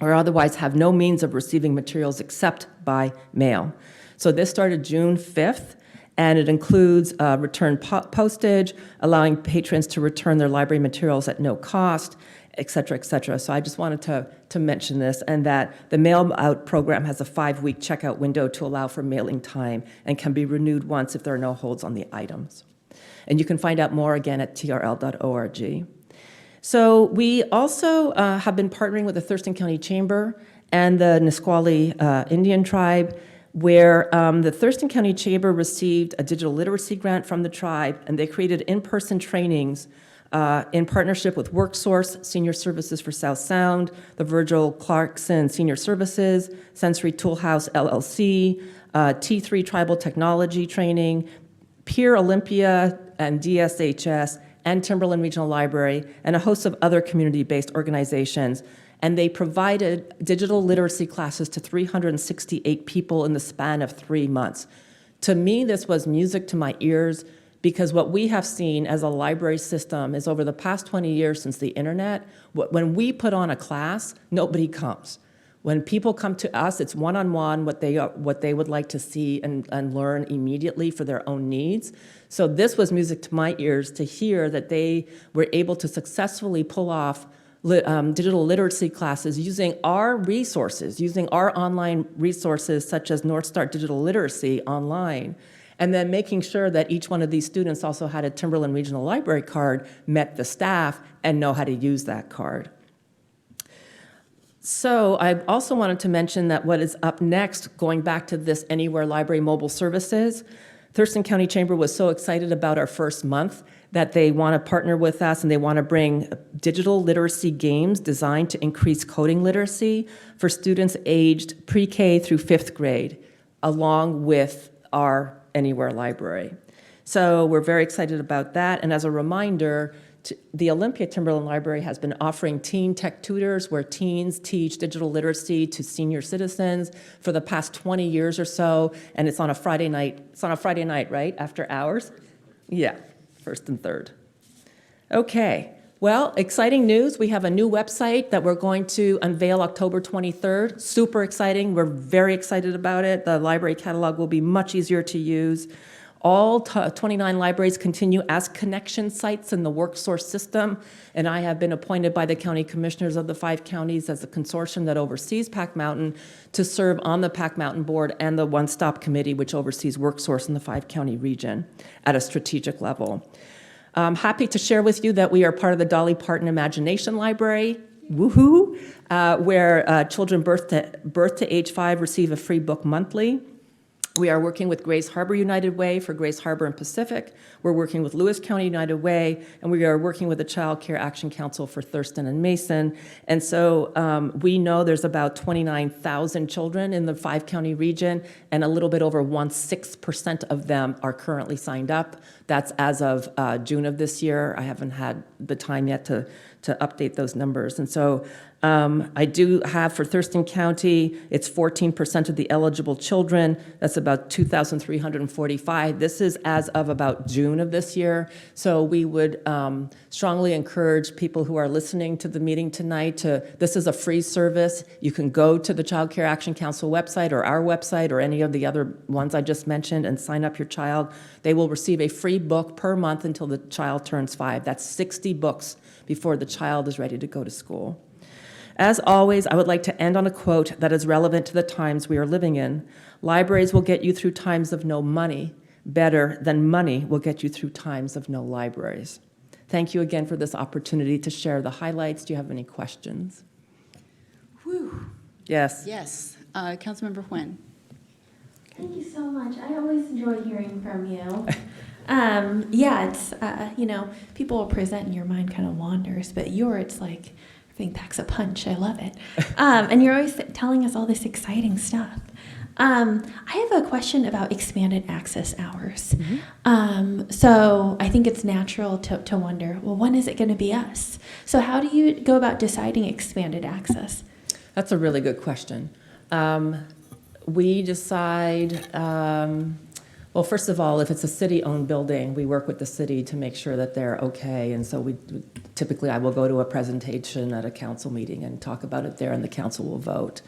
or otherwise have no means of receiving materials except by mail. So this started June 5th, and it includes return postage, allowing patrons to return their library materials at no cost, et cetera, et cetera. So I just wanted to mention this, and that the mail-out program has a 5-week checkout window to allow for mailing time and can be renewed once if there are no holds on the items. And you can find out more again at trl.org. So we also have been partnering with the Thurston County Chamber and the Nisqually Indian Tribe, where the Thurston County Chamber received a digital literacy grant from the tribe, and they created in-person trainings in partnership with WorkSource, Senior Services for South Sound, the Virgil Clarkson Senior Services, Sensory Toolhouse LLC, T3 Tribal Technology Training, Peer Olympia and DSHS, and Timberland Regional Library, and a host of other community-based organizations. and they provided digital literacy classes to 368 people in the span of 3 months. To me, this was music to my ears, because what we have seen as a library system is over the past 20 years since the internet, when we put on a class, nobody comes. When people come to us, it's one-on-one, what they would like to see and learn immediately for their own needs. So this was music to my ears to hear that they were able to successfully pull off digital literacy classes using our resources, using our online resources such as North Star Digital Literacy online, and then making sure that each one of these students also had a Timberland Regional Library card, met the staff, and know how to use that card. So I also wanted to mention that what is up next, going back to this Anywhere Library Mobile Services, Thurston County Chamber was so excited about our first month that they want to partner with us and they want to bring digital literacy games designed to increase coding literacy for students aged pre-K through 5th grade, along with our Anywhere Library. So we're very excited about that. And as a reminder, the Olympia Timberland Library has been offering teen tech tutors where teens teach digital literacy to senior citizens for the past 20 years or so, and it's on a Friday night. It's on a Friday night, right, after hours? Yeah, first and third. Okay, well, exciting news. We have a new website that we're going to unveil October 23rd. Super exciting. We're very excited about it. The library catalog will be much easier to use. All 29 libraries continue as connection sites in the WorkSource system, and I have been appointed by the county commissioners of the 5 counties as a consortium that oversees Pac Mountain to serve on the Pac Mountain Board and the One Stop Committee, which oversees WorkSource in the 5-county region at a strategic level. I'm happy to share with you that we are part of the Dolly Parton Imagination Library, woohoo, where children birth to age 5 receive a free book monthly. We are working with Grace Harbor United Way for Grace Harbor and Pacific. We're working with Lewis County United Way, and we are working with the Child Care Action Council for Thurston and Mason. And so we know there's about 29,000 children in the 5-county region, and a little bit over 1/6% of them are currently signed up. That's as of June of this year. I haven't had the time yet to update those numbers. And so I do have for Thurston County, it's 14% of the eligible children. That's about 2,345. This is as of about June of this year. So we would strongly encourage people who are listening to the meeting tonight this is a free service. You can go to the Child Care Action Council website or our website or any of the other ones I just mentioned and sign up your child. They will receive a free book per month until the child turns 5. That's 60 books before the child is ready to go to school. As always, I would like to end on a quote that is relevant to the times we are living in. Libraries will get you through times of no money better than money will get you through times of no libraries. Thank you again for this opportunity to share the highlights. Do you have any questions? Whew. Yes. Yes. Councilmember Nguyen. Thank you so much. I always enjoy hearing from you. It's, people will present and your mind kind of wanders, but it's like, everything packs a punch. I love it. And you're always telling us all this exciting stuff. I have a question about expanded access hours. Mm-hmm. So I think it's natural to wonder, well, when is it going to be us? So how do you go about deciding expanded access? That's a really good question. We decide, well, first of all, if it's a city-owned building, we work with the city to make sure that they're okay. And so typically I will go to a presentation at a council meeting and talk about it there, and the council will vote.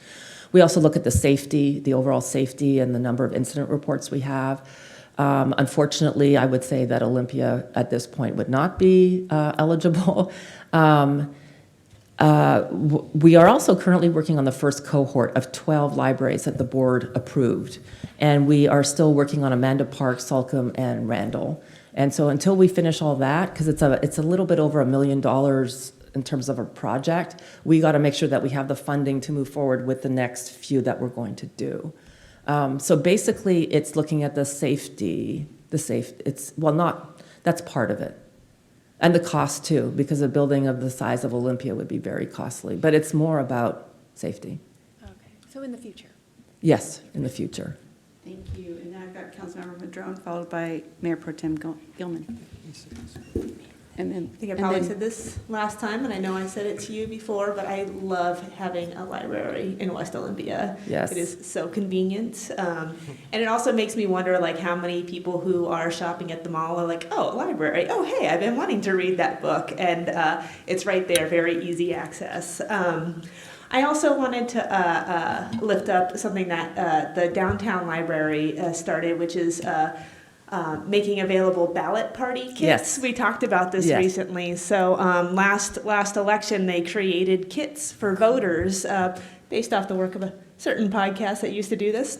We also look at the safety, the overall safety, and the number of incident reports we have. Unfortunately, I would say that Olympia at this point would not be eligible. We are also currently working on the first cohort of 12 libraries that the board approved. And we are still working on Amanda Park, Salcombe, and Randall. And so until we finish all that, because it's a little bit over $1 million in terms of a project, we got to make sure that we have the funding to move forward with the next few that we're going to do. So basically, it's looking at the safety, that's part of it. And the cost too, because a building of the size of Olympia would be very costly, but it's more about safety. Okay, so in the future. Yes, in the future. Thank you. And now I've got Councilmember Madrone, followed by Mayor Pro Tem Gilman. And then, I think I and probably then- said this last time, and I know I said it to you before, but I love having a library in West Olympia. Yes. It is so convenient. And it also makes me wonder, like, how many people who are shopping at the mall are like, oh, a library. Oh, hey, I've been wanting to read that book. And it's right there, very easy access. I also wanted to lift up something that the downtown library started, which is making available ballot party kits. Yes. We talked about this Yes. recently. So last election, they created kits for voters based off the work of a certain podcast that used to do this.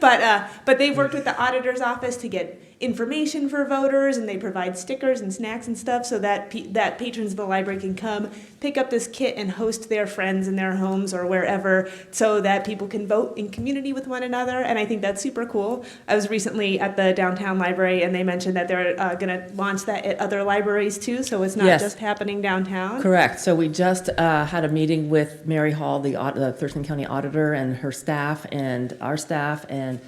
But they've worked with the auditor's office to get information for voters, and they provide stickers and snacks and stuff so that that patrons of the library can come pick up this kit and host their friends in their homes or wherever, so that people can vote in community with one another. And I think that's super cool. I was recently at the downtown library, and they mentioned that they're going to launch that at other libraries too, so it's not Yes. just happening downtown. Correct. So we just had a meeting with Mary Hall, the Thurston County Auditor, and her staff and our staff, and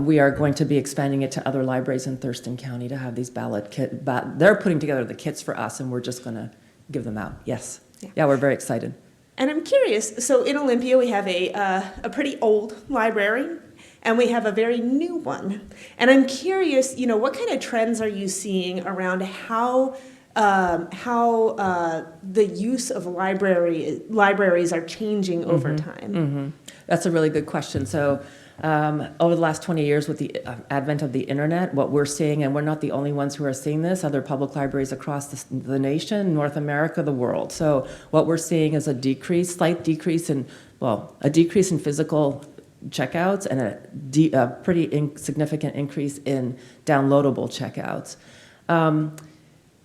we are going to be expanding it to other libraries in Thurston County to have these ballot kit. They're putting together the kits for us, and we're just going to give them out. Yes. Yeah, we're very excited. And I'm curious, so in Olympia, we have a pretty old library, and we have a very new one. And I'm curious, what kind of trends are you seeing around how the use of libraries are changing over time? Mm-hmm. That's a really good question. So over the last 20 years with the advent of the internet, what we're seeing, and we're not the only ones who are seeing this, other public libraries across the nation, North America, the world. So what we're seeing is a decrease in physical checkouts and a pretty significant increase in downloadable checkouts.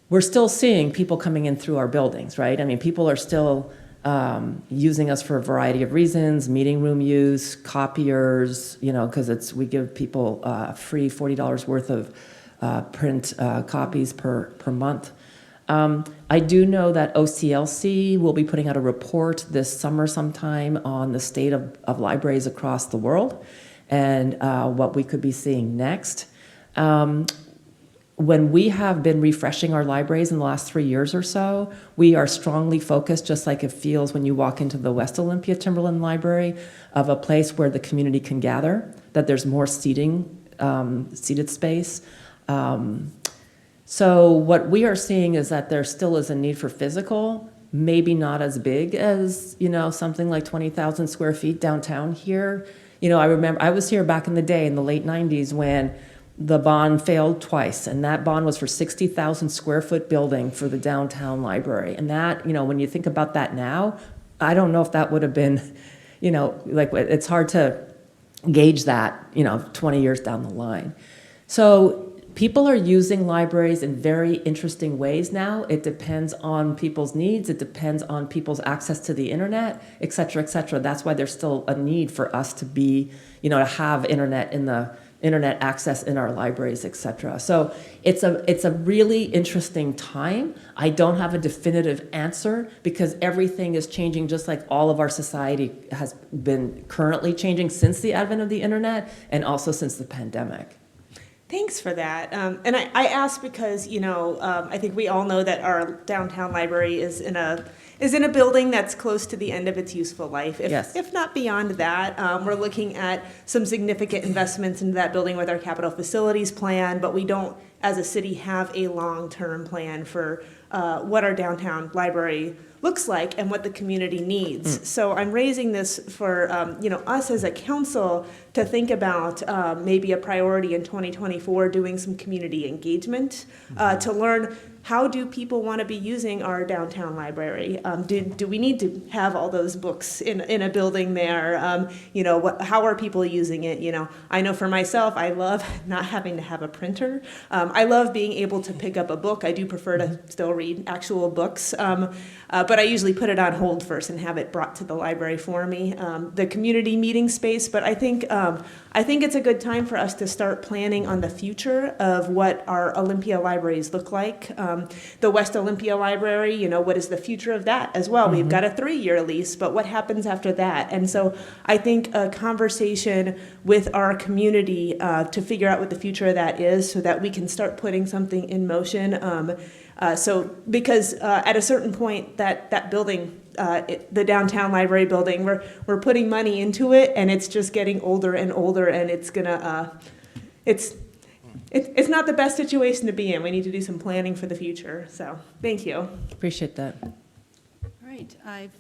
We're still seeing people coming in through our buildings, right? I mean, people are still using us for a variety of reasons: meeting room use, copiers, because we give people free $40 worth of print copies per month. I do know that OCLC will be putting out a report this summer sometime on the state of libraries across the world and what we could be seeing next. When we have been refreshing our libraries in the last 3 years or so, we are strongly focused, just like it feels when you walk into the West Olympia Timberland Library, of a place where the community can gather, that there's more seated space. So what we are seeing is that there still is a need for physical, maybe not as big as, something like 20,000 square feet downtown here. I remember I was here back in the day in the late 90s when the bond failed twice, and that bond was for 60,000 square foot building for the downtown library. And that, when you think about that now, I don't know if that would have been, it's hard to gauge that, 20 years down the line. So people are using libraries in very interesting ways now. It depends on people's needs. It depends on people's access to the internet, et cetera, et cetera. That's why there's still a need for us to be, to have internet access in our libraries, et cetera. So it's a really interesting time. I don't have a definitive answer because everything is changing, just like all of our society has been currently changing since the advent of the internet and also since the pandemic. Thanks for that. And I ask because, I think we all know that our downtown library is in a building that's close to the end of its useful life. If not beyond that, we're looking at some significant investments into that building with our capital facilities plan, but we don't, as a city, have a long-term plan for what our downtown library looks like and what the community needs. So I'm raising this for us as a council to think about maybe a priority in 2024, doing some community engagement to learn how do people want to be using our downtown library. Do we need to have all those books in a building there? How are people using it? I know for myself, I love not having to have a printer. I love being able to pick up a book. I do prefer to still read actual books. But I usually put it on hold first and have it brought to the library for me. The community meeting space, but I think I think it's a good time for us to start planning on the future of what our Olympia libraries look like. The West Olympia Library, you know, what is the future of that as well? We've got a 3-year lease, but what happens after that? And so I think a conversation with our community to figure out what the future of that is so that we can start putting something in motion. Because at a certain point, that building, the downtown library building, we're putting money into it, and it's just getting older and older, and it's gonna, it's not the best situation to be in. We need to do some planning for the future. So thank you. Appreciate that. All right, I've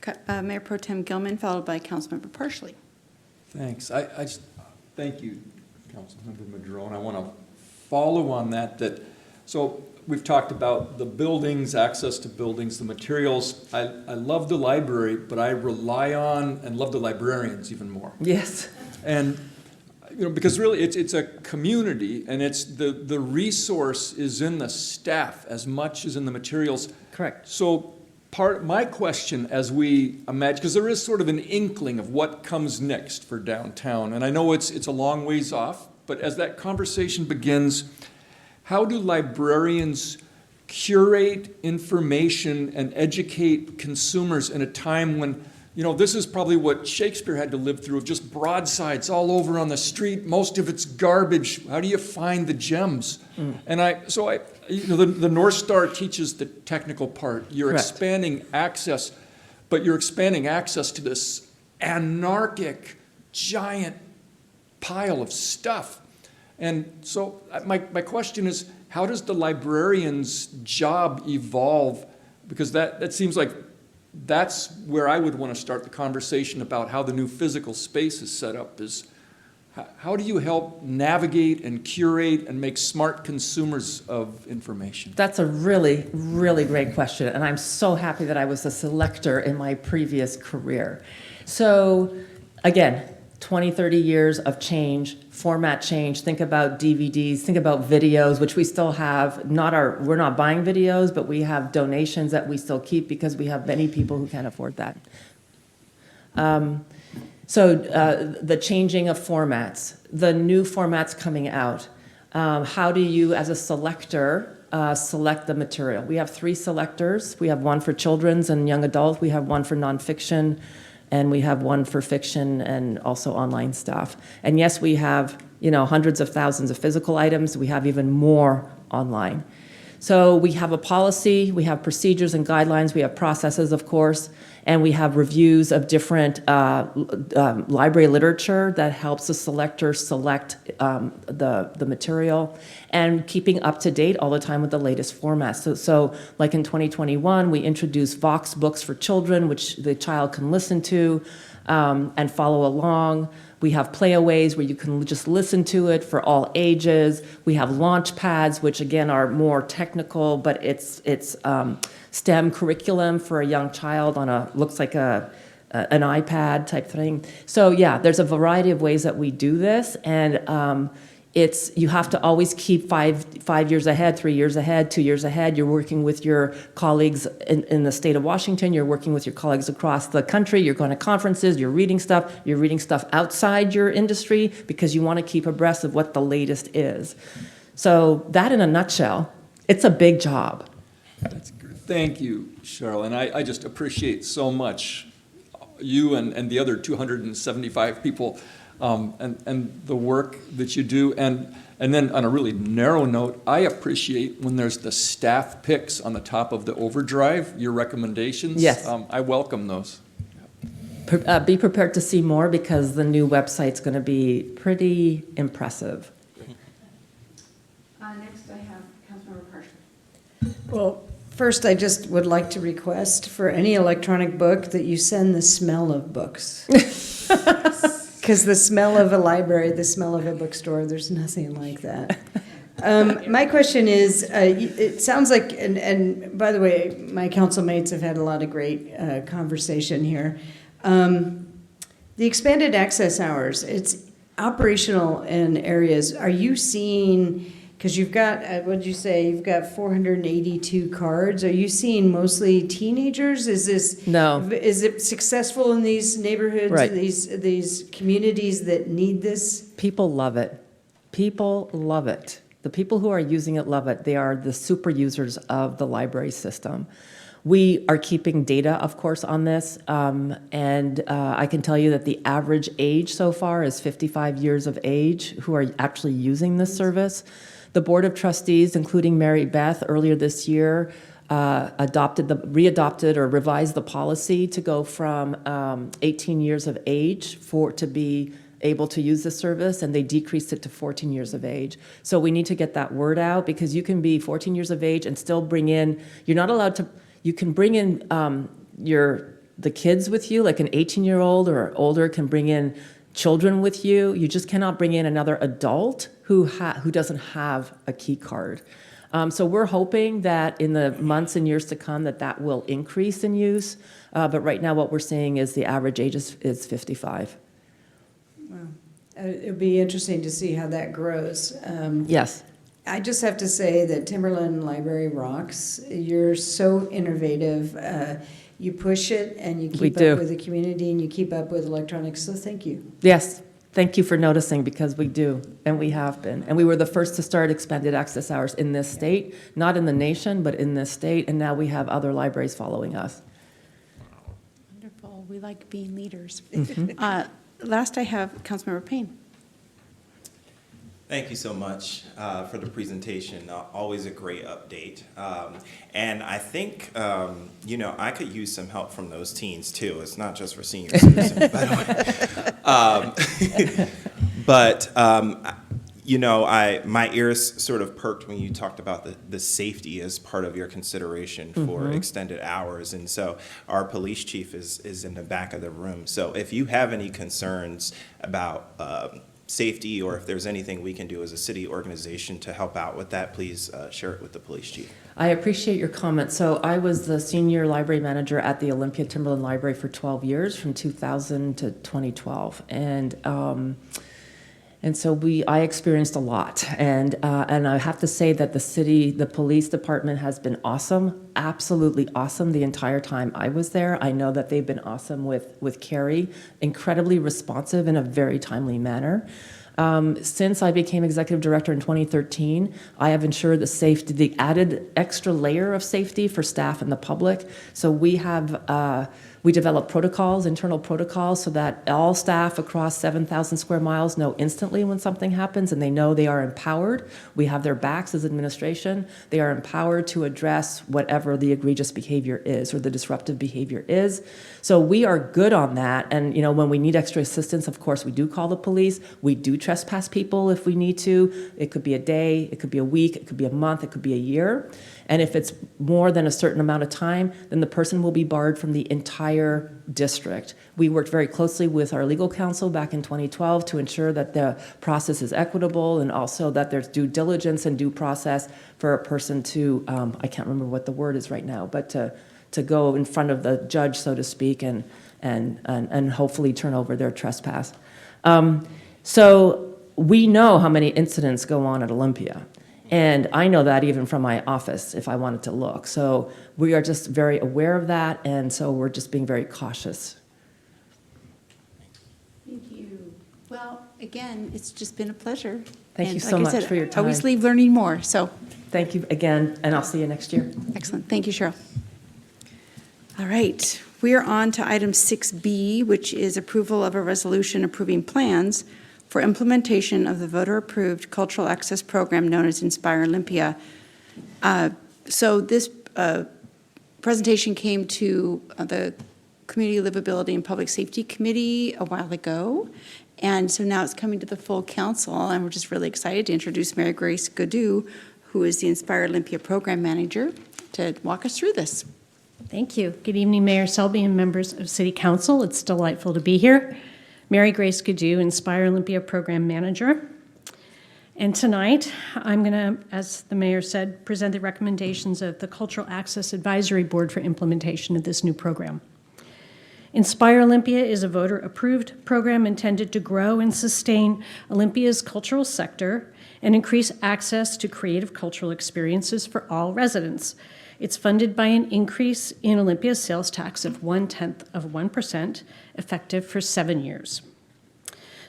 got Mayor Pro Tem Gilman, followed by Councilmember Parsley. Thanks. I just, thank you, Councilmember Madrone. I want to follow on that, so we've talked about the buildings, access to buildings, the materials. I love the library, but I rely on and love the librarians even more. Yes. And, you know, because really it's a community, and it's the resource is in the staff as much as in the materials. Correct. So my question as we imagine, because there is sort of an inkling of what comes next for downtown, and I know it's a long ways off, but as that conversation begins, how do librarians curate information and educate consumers in a time when, you know, this is probably what Shakespeare had to live through, of just broadsides all over on the street, most of it's garbage. How do you find the gems? And you know, the North Star teaches the technical part. You're Correct. expanding access, but you're expanding access to this anarchic, giant pile of stuff. And so my question is, how does the librarian's job evolve? Because that seems like that's where I would want to start the conversation about how the new physical space is set up, is how do you help navigate and curate and make smart consumers of information? That's a really, really great question, and I'm so happy that I was a selector in my previous career. So, again, 20, 30 years of change, format change. Think about DVDs, think about videos, which we still have. We're not buying videos, but we have donations that we still keep because we have many people who can't afford that. So the changing of formats, the new formats coming out. How do you, as a selector, select the material? We have 3 selectors. We have one for children's and young adult. We have one for nonfiction, and we have one for fiction and also online stuff. And yes, we have, you know, hundreds of thousands of physical items. We have even more online. So we have a policy, we have procedures and guidelines, we have processes, of course, and we have reviews of different library literature that helps the selector select the material, and keeping up to date all the time with the latest formats. So like in 2021, we introduced Vox books for children, which the child can listen to and follow along. We have playaways where you can just listen to it for all ages. We have launch pads, which again are more technical, but it's STEM curriculum for a young child on looks like an iPad type thing. So yeah, there's a variety of ways that we do this, and you have to always keep five years ahead, 3 years ahead, 2 years ahead. You're working with your colleagues in the state of Washington. You're working with your colleagues across the country. You're going to conferences. You're reading stuff. You're reading stuff outside your industry because you want to keep abreast of what the latest is. So that, in a nutshell, it's a big job. That's good. Thank you, Cheryl. And I just appreciate so much you and the other 275 people and the work that you do. And then on a really narrow note, I appreciate when there's the staff picks on the top of the overdrive, your recommendations. Yes. I welcome those. Be prepared to see more because the new website's going to be pretty impressive. Next, I have Councilmember Parsley. Well, first, I just would like to request for any electronic book that you send the smell of books. Because the smell of a library, the smell of a bookstore, there's nothing like that. My question is, it sounds like, and by the way, my council mates have had a lot of great conversation here. The expanded access hours, it's operational in areas. Are you seeing Because you've got, what'd you say, you've got 482 cards. Are you seeing mostly teenagers? No. Is it successful in these neighborhoods, Right. these communities that need this? People love it. People love it. The people who are using it love it. They are the super users of the library system. We are keeping data, of course, on this, and I can tell you that the average age so far is 55 years of age who are actually using this service. The Board of Trustees, including Mary Beth, earlier this year, readopted or revised the policy to go from 18 years of age to be able to use the service, and they decreased it to 14 years of age. So we need to get that word out, because you can be 14 years of age and still bring in, you're not allowed to, you can bring in the kids with you, like an 18-year-old or older can bring in children with you. You just cannot bring in another adult who doesn't have a key card. So we're hoping that in the months and years to come that will increase in use. But right now what we're seeing is the average age is 55. Wow. It'll be interesting to see how that grows. Yes. I just have to say that Timberland Library rocks. You're so innovative. You push it and you keep up with the community and you keep up with electronics. So thank you. Yes. Thank you for noticing, because we do, and we have been. And we were the first to start expanded access hours in this state, not in the nation, but in this state, and now we have other libraries following us. Wonderful. We like being leaders. Mm-hmm. Last I have Councilmember Payne. Thank you so much for the presentation. Always a great update. And I think, I could use some help from those teens too. It's not just for senior citizens, by the way. But my ears sort of perked when you talked about the safety as part of your consideration for extended hours. And so our police chief is in the back of the room. So if you have any concerns about safety, or if there's anything we can do as a city organization to help out with that, please share it with the police chief. I appreciate your comment. So I was the senior library manager at the Olympia Timberland Library for 12 years, from 2000 to 2012. And so I experienced a lot. And I have to say that the police department has been awesome, absolutely awesome the entire time I was there. I know that they've been awesome with Carrie, incredibly responsive in a very timely manner. Since I became executive director in 2013, I have ensured the safety, the added extra layer of safety for staff and the public. So we develop protocols, internal protocols, so that all staff across 7,000 square miles know instantly when something happens, and they know they are empowered. We have their backs as administration. They are empowered to address whatever the egregious behavior is or the disruptive behavior is. So we are good on that. And when we need extra assistance, of course, we do call the police. We do trespass people if we need to. It could be a day, it could be a week, it could be a month, it could be a year. And if it's more than a certain amount of time, then the person will be barred from the entire district. We worked very closely with our legal counsel back in 2012 to ensure that the process is equitable, and also that there's due diligence and due process for a person to, I can't remember what the word is right now, but to go in front of the judge, so to speak, and hopefully turn over their trespass. So we know how many incidents go on at Olympia. And I know that even from my office, if I wanted to look. So we are just very aware of that, and so we're just being very cautious. Thank you. Well, again, it's just been a pleasure. Thank you so much for your time. I always leave learning more, so. Thank you again, and I'll see you next year. Excellent. Thank you, Cheryl. All right. We are on to item 6B, which is approval of a resolution approving plans for implementation of the voter-approved cultural access program known as Inspire Olympia. So this presentation came to the Community Livability and Public Safety Committee a while ago, and so now it's coming to the full council, and we're just really excited to introduce Mary Grace Godou, who is the Inspire Olympia Program Manager, to walk us through this. Thank you. Good evening, Mayor Selby and members of City Council. It's delightful to be here. Mary Grace Godou, Inspire Olympia Program Manager. And tonight, I'm going to, as the mayor said, present the recommendations of the Cultural Access Advisory Board for implementation of this new program. Inspire Olympia is a voter-approved program intended to grow and sustain Olympia's cultural sector and increase access to creative cultural experiences for all residents. It's funded by an increase in Olympia's sales tax of 0.1%, effective for 7 years.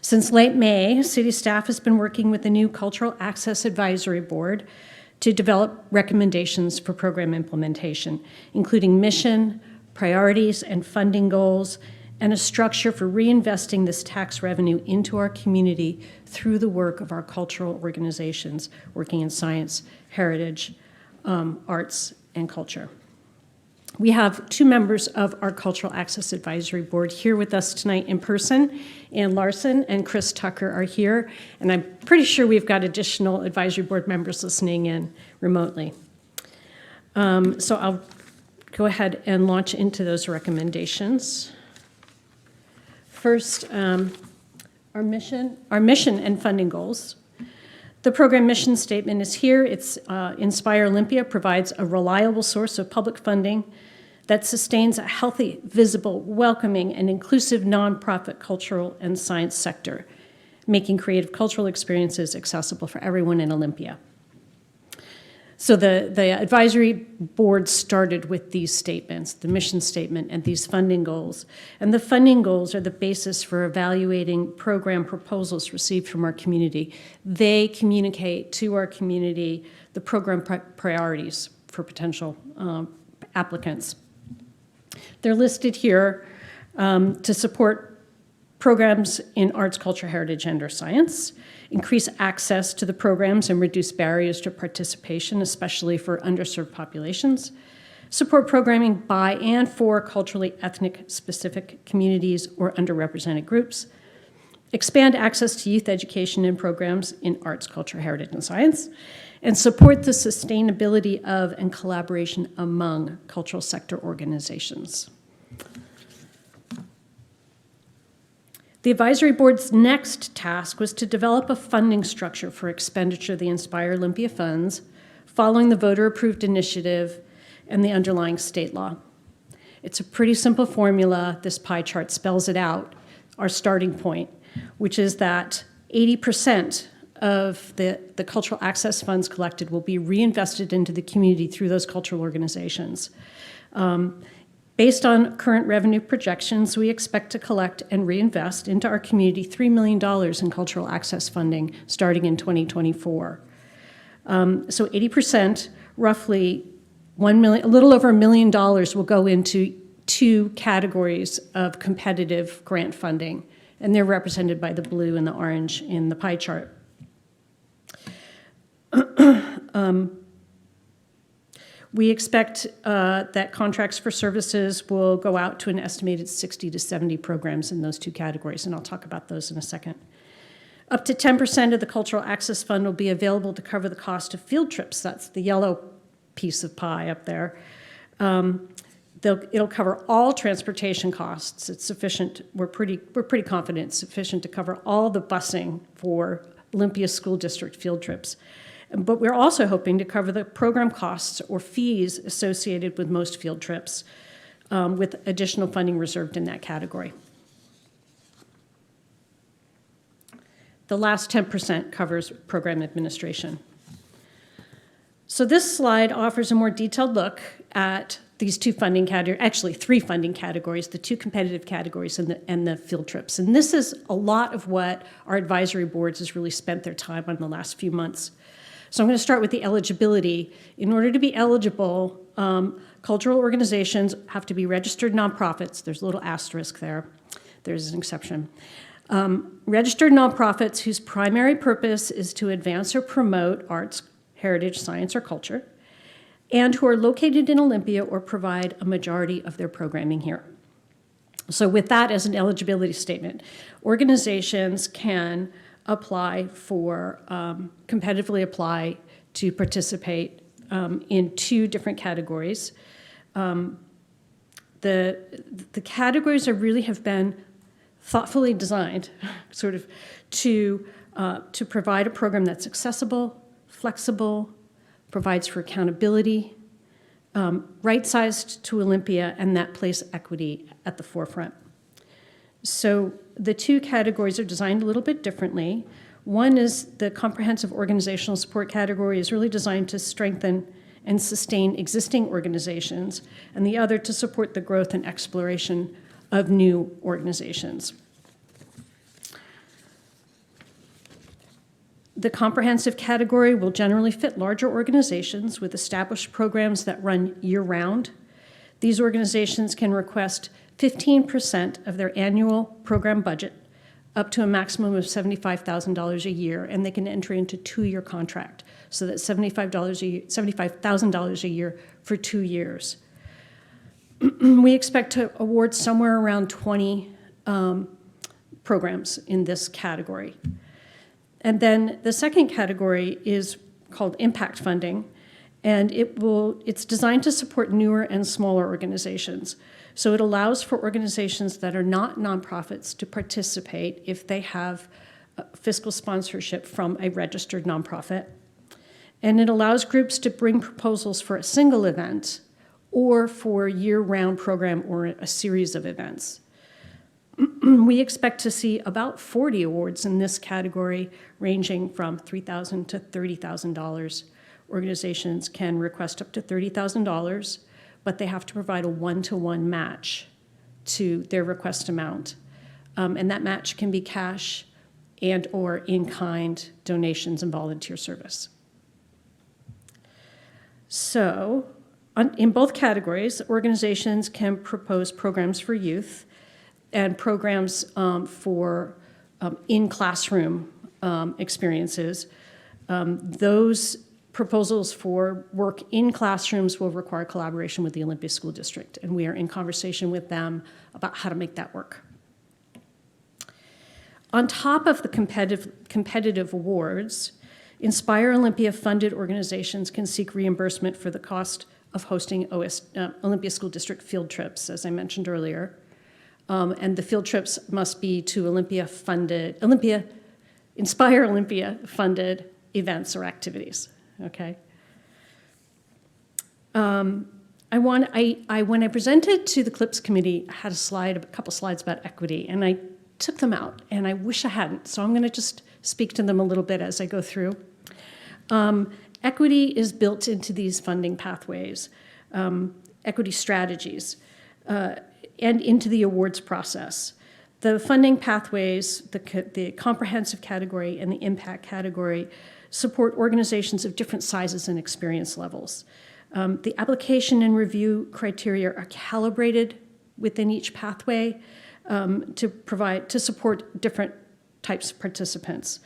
Since late May, city staff has been working with the new Cultural Access Advisory Board to develop recommendations for program implementation, including mission, priorities, and funding goals, and a structure for reinvesting this tax revenue into our community through the work of our cultural organizations working in science, heritage, arts, and culture. We have 2 members of our Cultural Access Advisory Board here with us tonight in person. Ann Larson and Chris Tucker are here, and I'm pretty sure we've got additional advisory board members listening in remotely. So I'll go ahead and launch into those recommendations. First, our mission and funding goals. The program mission statement is here. It's Inspire Olympia provides a reliable source of public funding that sustains a healthy, visible, welcoming, and inclusive nonprofit cultural and science sector, making creative cultural experiences accessible for everyone in Olympia. So the advisory board started with these statements, the mission statement and these funding goals. And the funding goals are the basis for evaluating program proposals received from our community. They communicate to our community the program priorities for potential applicants. They're listed here to support programs in arts, culture, heritage, and or science, increase access to the programs and reduce barriers to participation, especially for underserved populations, support programming by and for culturally ethnic specific communities or underrepresented groups, expand access to youth education and programs in arts, culture, heritage, and science, and support the sustainability of and collaboration among cultural sector organizations. The advisory board's next task was to develop a funding structure for expenditure of the Inspire Olympia funds following the voter-approved initiative and the underlying state law. It's a pretty simple formula. This pie chart spells it out, our starting point, which is that 80% of the cultural access funds collected will be reinvested into the community through those cultural organizations. Based on current revenue projections, we expect to collect and reinvest into our community $3 million in cultural access funding starting in 2024. So 80%, roughly a little over $1 million will go into 2 categories of competitive grant funding, and they're represented by the blue and the orange in the pie chart. We expect that contracts for services will go out to an estimated 60 to 70 programs in those 2 categories, and I'll talk about those in a second. Up to 10% of the Cultural Access Fund will be available to cover the cost of field trips. That's the yellow piece of pie up there. It'll cover all transportation costs. It's sufficient. We're pretty confident it's sufficient to cover all the busing for Olympia School District field trips. But we're also hoping to cover the program costs or fees associated with most field trips, with additional funding reserved in that category. The last 10% covers program administration. So this slide offers a more detailed look at these 2 funding categories, actually 3 funding categories, the 2 competitive categories and the field trips. And this is a lot of what our advisory boards has really spent their time on the last few months. So I'm going to start with the eligibility. In order to be eligible, cultural organizations have to be registered nonprofits. There's a little asterisk there. There's an exception. Registered nonprofits whose primary purpose is to advance or promote arts, heritage, science, or culture, and who are located in Olympia or provide a majority of their programming here. So with that as an eligibility statement, organizations can apply for, competitively apply to participate in 2 different categories. The categories really have been thoughtfully designed sort of to provide a program that's accessible, flexible, provides for accountability, right-sized to Olympia, and that place equity at the forefront. So the 2 categories are designed a little bit differently. One is the comprehensive organizational support category is really designed to strengthen and sustain existing organizations, and the other to support the growth and exploration of new organizations. The comprehensive category will generally fit larger organizations with established programs that run year-round. These organizations can request 15% of their annual program budget, up to a maximum of $75,000 a year, and they can enter into a 2-year contract, so that's $75,000 a year for 2 years. We expect to award somewhere around 20 programs in this category. And then the second category is called impact funding, and it's designed to support newer and smaller organizations. So it allows for organizations that are not nonprofits to participate if they have fiscal sponsorship from a registered nonprofit. And it allows groups to bring proposals for a single event or for a year-round program or a series of events. We expect to see about 40 awards in this category, ranging from $3,000 to $30,000. Organizations can request up to $30,000, but they have to provide a one-to-one match to their request amount. And that match can be cash and or in-kind donations and volunteer service. So in both categories, organizations can propose programs for youth and programs for in-classroom experiences. Those proposals for work in classrooms will require collaboration with the Olympia School District, and we are in conversation with them about how to make that work. On top of the competitive awards, Inspire Olympia funded organizations can seek reimbursement for the cost of hosting Olympia School District field trips, as I mentioned earlier. And the field trips must be to Inspire Olympia funded events or activities. Okay. When I presented to the CLIPS committee, I had a couple slides about equity, and I took them out, and I wish I hadn't. So I'm going to just speak to them a little bit as I go through. Equity is built into these funding pathways, equity strategies, and into the awards process. The funding pathways, the comprehensive category and the impact category, support organizations of different sizes and experience levels. The application and review criteria are calibrated within each pathway to support different types of participants.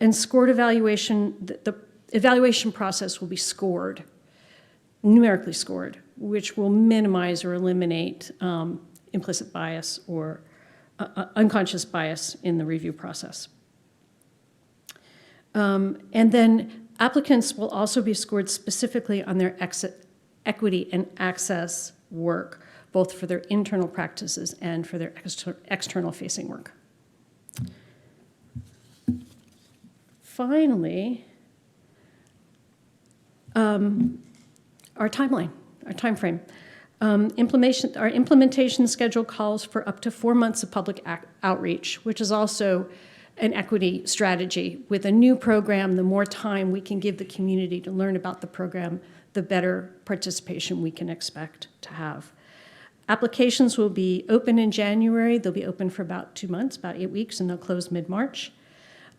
And scored evaluation, the evaluation process will be scored, numerically scored, which will minimize or eliminate implicit bias or unconscious bias in the review process. And then applicants will also be scored specifically on their equity and access work, both for their internal practices and for their external facing work. Finally, our timeline, our time frame. Our implementation schedule calls for up to 4 months of public outreach, which is also an equity strategy. With a new program, the more time we can give the community to learn about the program, the better participation we can expect to have. Applications will be open in January. They'll be open for about 2 months, about 8 weeks, and they'll close mid-March.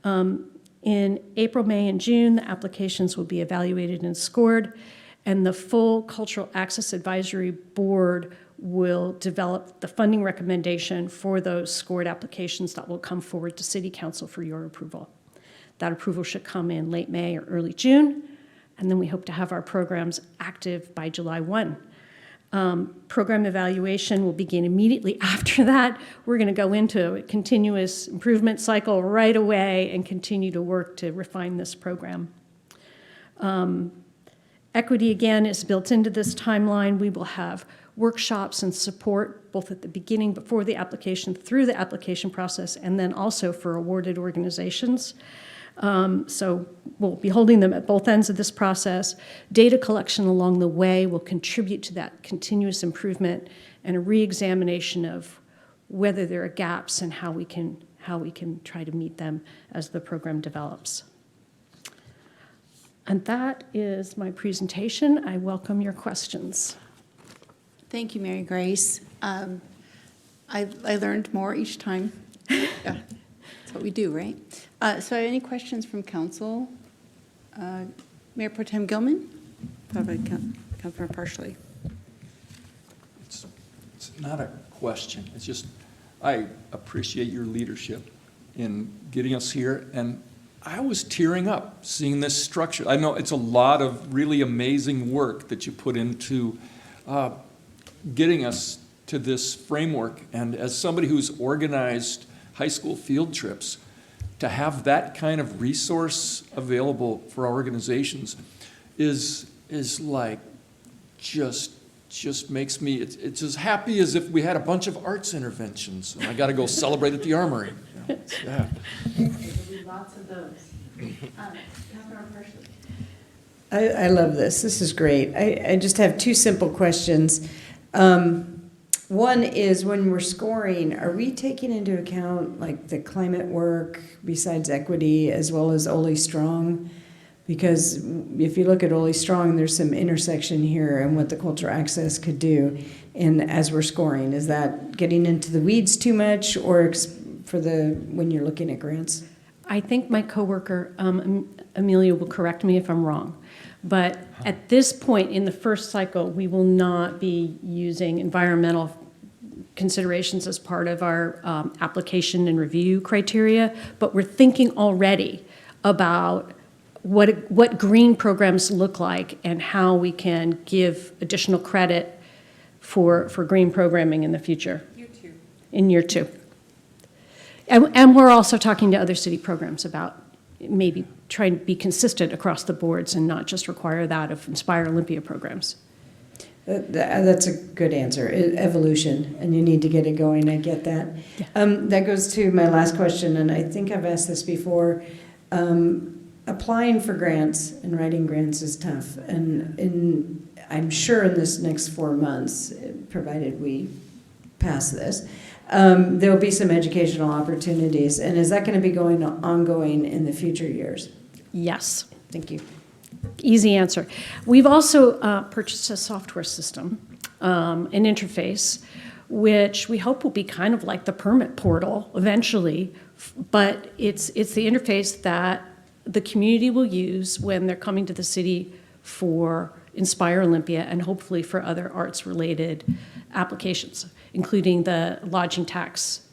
In April, May, and June, the applications will be evaluated and scored, and the full Cultural Access Advisory Board will develop the funding recommendation for those scored applications that will come forward to City Council for your approval. That approval should come in late May or early June, and then we hope to have our programs active by July 1. Program evaluation will begin immediately after that. We're going to go into a continuous improvement cycle right away and continue to work to refine this program. Equity, again, is built into this timeline. We will have workshops and support both at the beginning, before the application, through the application process, and then also for awarded organizations. So we'll be holding them at both ends of this process. Data collection along the way will contribute to that continuous improvement and a re-examination of whether there are gaps and how we can how we can try to meet them as the program develops. And that is my presentation. I welcome your questions. Thank you, Mary Grace. I learned more each time. Yeah, that's what we do, right? So any questions from council? Mayor Pro Tem Gilman? Probably Councilmember Partially. It's not a question. It's just, I appreciate your leadership in getting us here. And I was tearing up seeing this structure. I know it's a lot of really amazing work that you put into getting us to this framework. And as somebody who's organized high school field trips, to have that kind of resource available for our organizations is like just makes me, it's as happy as if we had a bunch of arts interventions and I got to go celebrate at the Armory. Yeah. There'll be lots of those. I love this. This is great. I just have two simple questions. One is, when we're scoring, are we taking into account like the climate work besides equity as well as Oli Strong? Because if you look at Oli Strong, there's some intersection here and what the cultural access could do. And as we're scoring, is that getting into the weeds too much, or for when you're looking at grants? I think my coworker, Amelia, will correct me if I'm wrong. But at this point in the first cycle, we will not be using environmental considerations as part of our application and review criteria, but we're thinking already about what green programs look like and how we can give additional credit for green programming in the future. In year two. And we're also talking to other city programs about maybe trying to be consistent across the boards and not just require that of Inspire Olympia programs. That's a good answer. Evolution, and you need to get it going. I get that. Yeah. That goes to my last question, and I think I've asked this before. Applying for grants and writing grants is tough, and I'm sure in this next 4 months, provided we pass this, there will be some educational opportunities. And is that going to be ongoing in the future years? Yes. Thank you. Easy answer. We've also purchased a software system, an interface, which we hope will be kind of like the permit portal eventually, but it's the interface that the community will use when they're coming to the city for Inspire Olympia and hopefully for other arts-related applications, including the lodging tax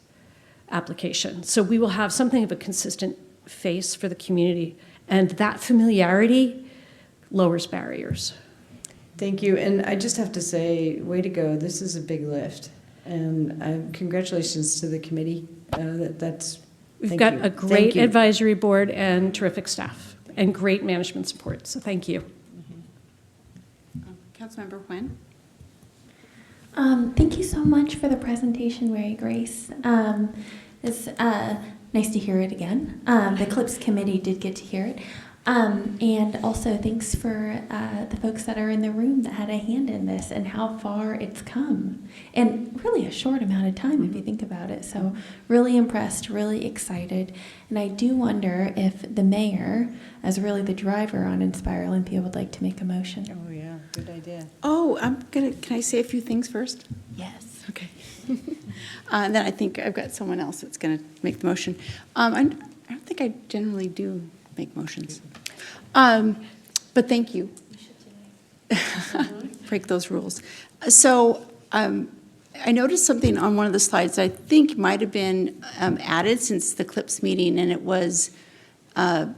application. So we will have something of a consistent face for the community, and that familiarity lowers barriers. Thank you. And I just have to say, way to go. This is a big lift. And congratulations to the committee. We've got a great advisory board and terrific staff and great management support. So thank you. Councilmember Nguyen? Thank you so much for the presentation, Mary Grace. It's nice to hear it again. The CLIPS committee did get to hear it. And also thanks for the folks that are in the room that had a hand in this and how far it's come in really a short amount of time if you think about it. So really impressed, really excited. And I do wonder if the mayor, as really the driver on Inspire Olympia, would like to make a motion. Oh, yeah. Good idea. Oh, can I say a few things first? Yes. Okay. And then I think I've got someone else that's going to make the motion. I don't think I generally do make motions. But thank you. Break those rules. So I noticed something on one of the slides that I think might have been added since the CLIPS meeting, and it was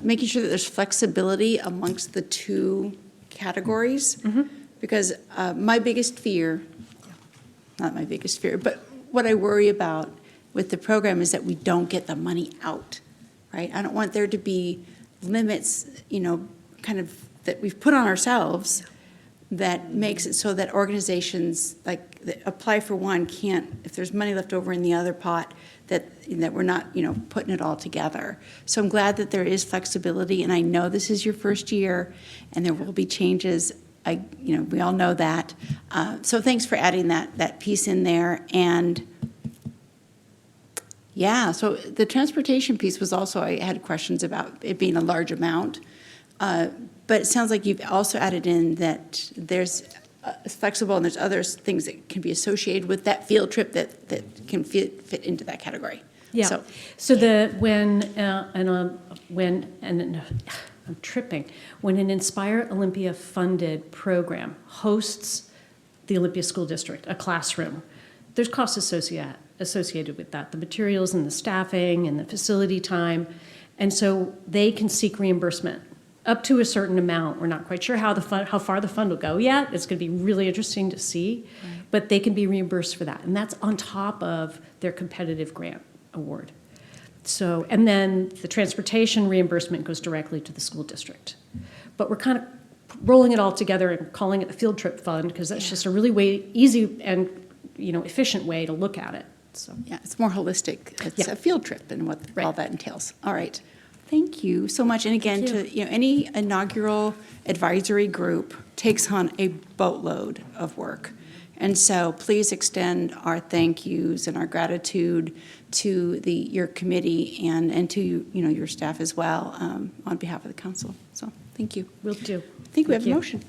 making sure that there's flexibility amongst the two categories. Mm-hmm. Because my biggest fear, not my biggest fear, but what I worry about with the program is that we don't get the money out, right? I don't want there to be limits, kind of that we've put on ourselves that makes it so that organizations like that apply for one can't, if there's money left over in the other pot, that we're not, putting it all together. So I'm glad that there is flexibility, and I know this is your first year, and there will be changes. We all know that. So thanks for adding that piece in there. And Yeah, so the transportation piece was also, I had questions about it being a large amount. But it sounds like you've also added in that there's it's flexible and there's other things that can be associated with that field trip that can fit into that category. Yeah. So I'm tripping. When an Inspire Olympia funded program hosts the Olympia School District, a classroom, there's costs associated with that, the materials and the staffing and the facility time. And so they can seek reimbursement up to a certain amount. We're not quite sure how far the fund will go yet. It's going to be really interesting to see, but they can be reimbursed for that. And that's on top of their competitive grant award. So, and then the transportation reimbursement goes directly to the school district. But we're kind of rolling it all together and calling it the field trip fund because that's just a really easy and efficient way to look at it. So yeah, it's more holistic. It's a field trip and what all that entails. All right. Thank you so much. And again, any inaugural advisory group takes on a boatload of work. And so please extend our thank yous and our gratitude to your committee and to your staff as well on behalf of the council. So thank you. Will do. I think we have a motion.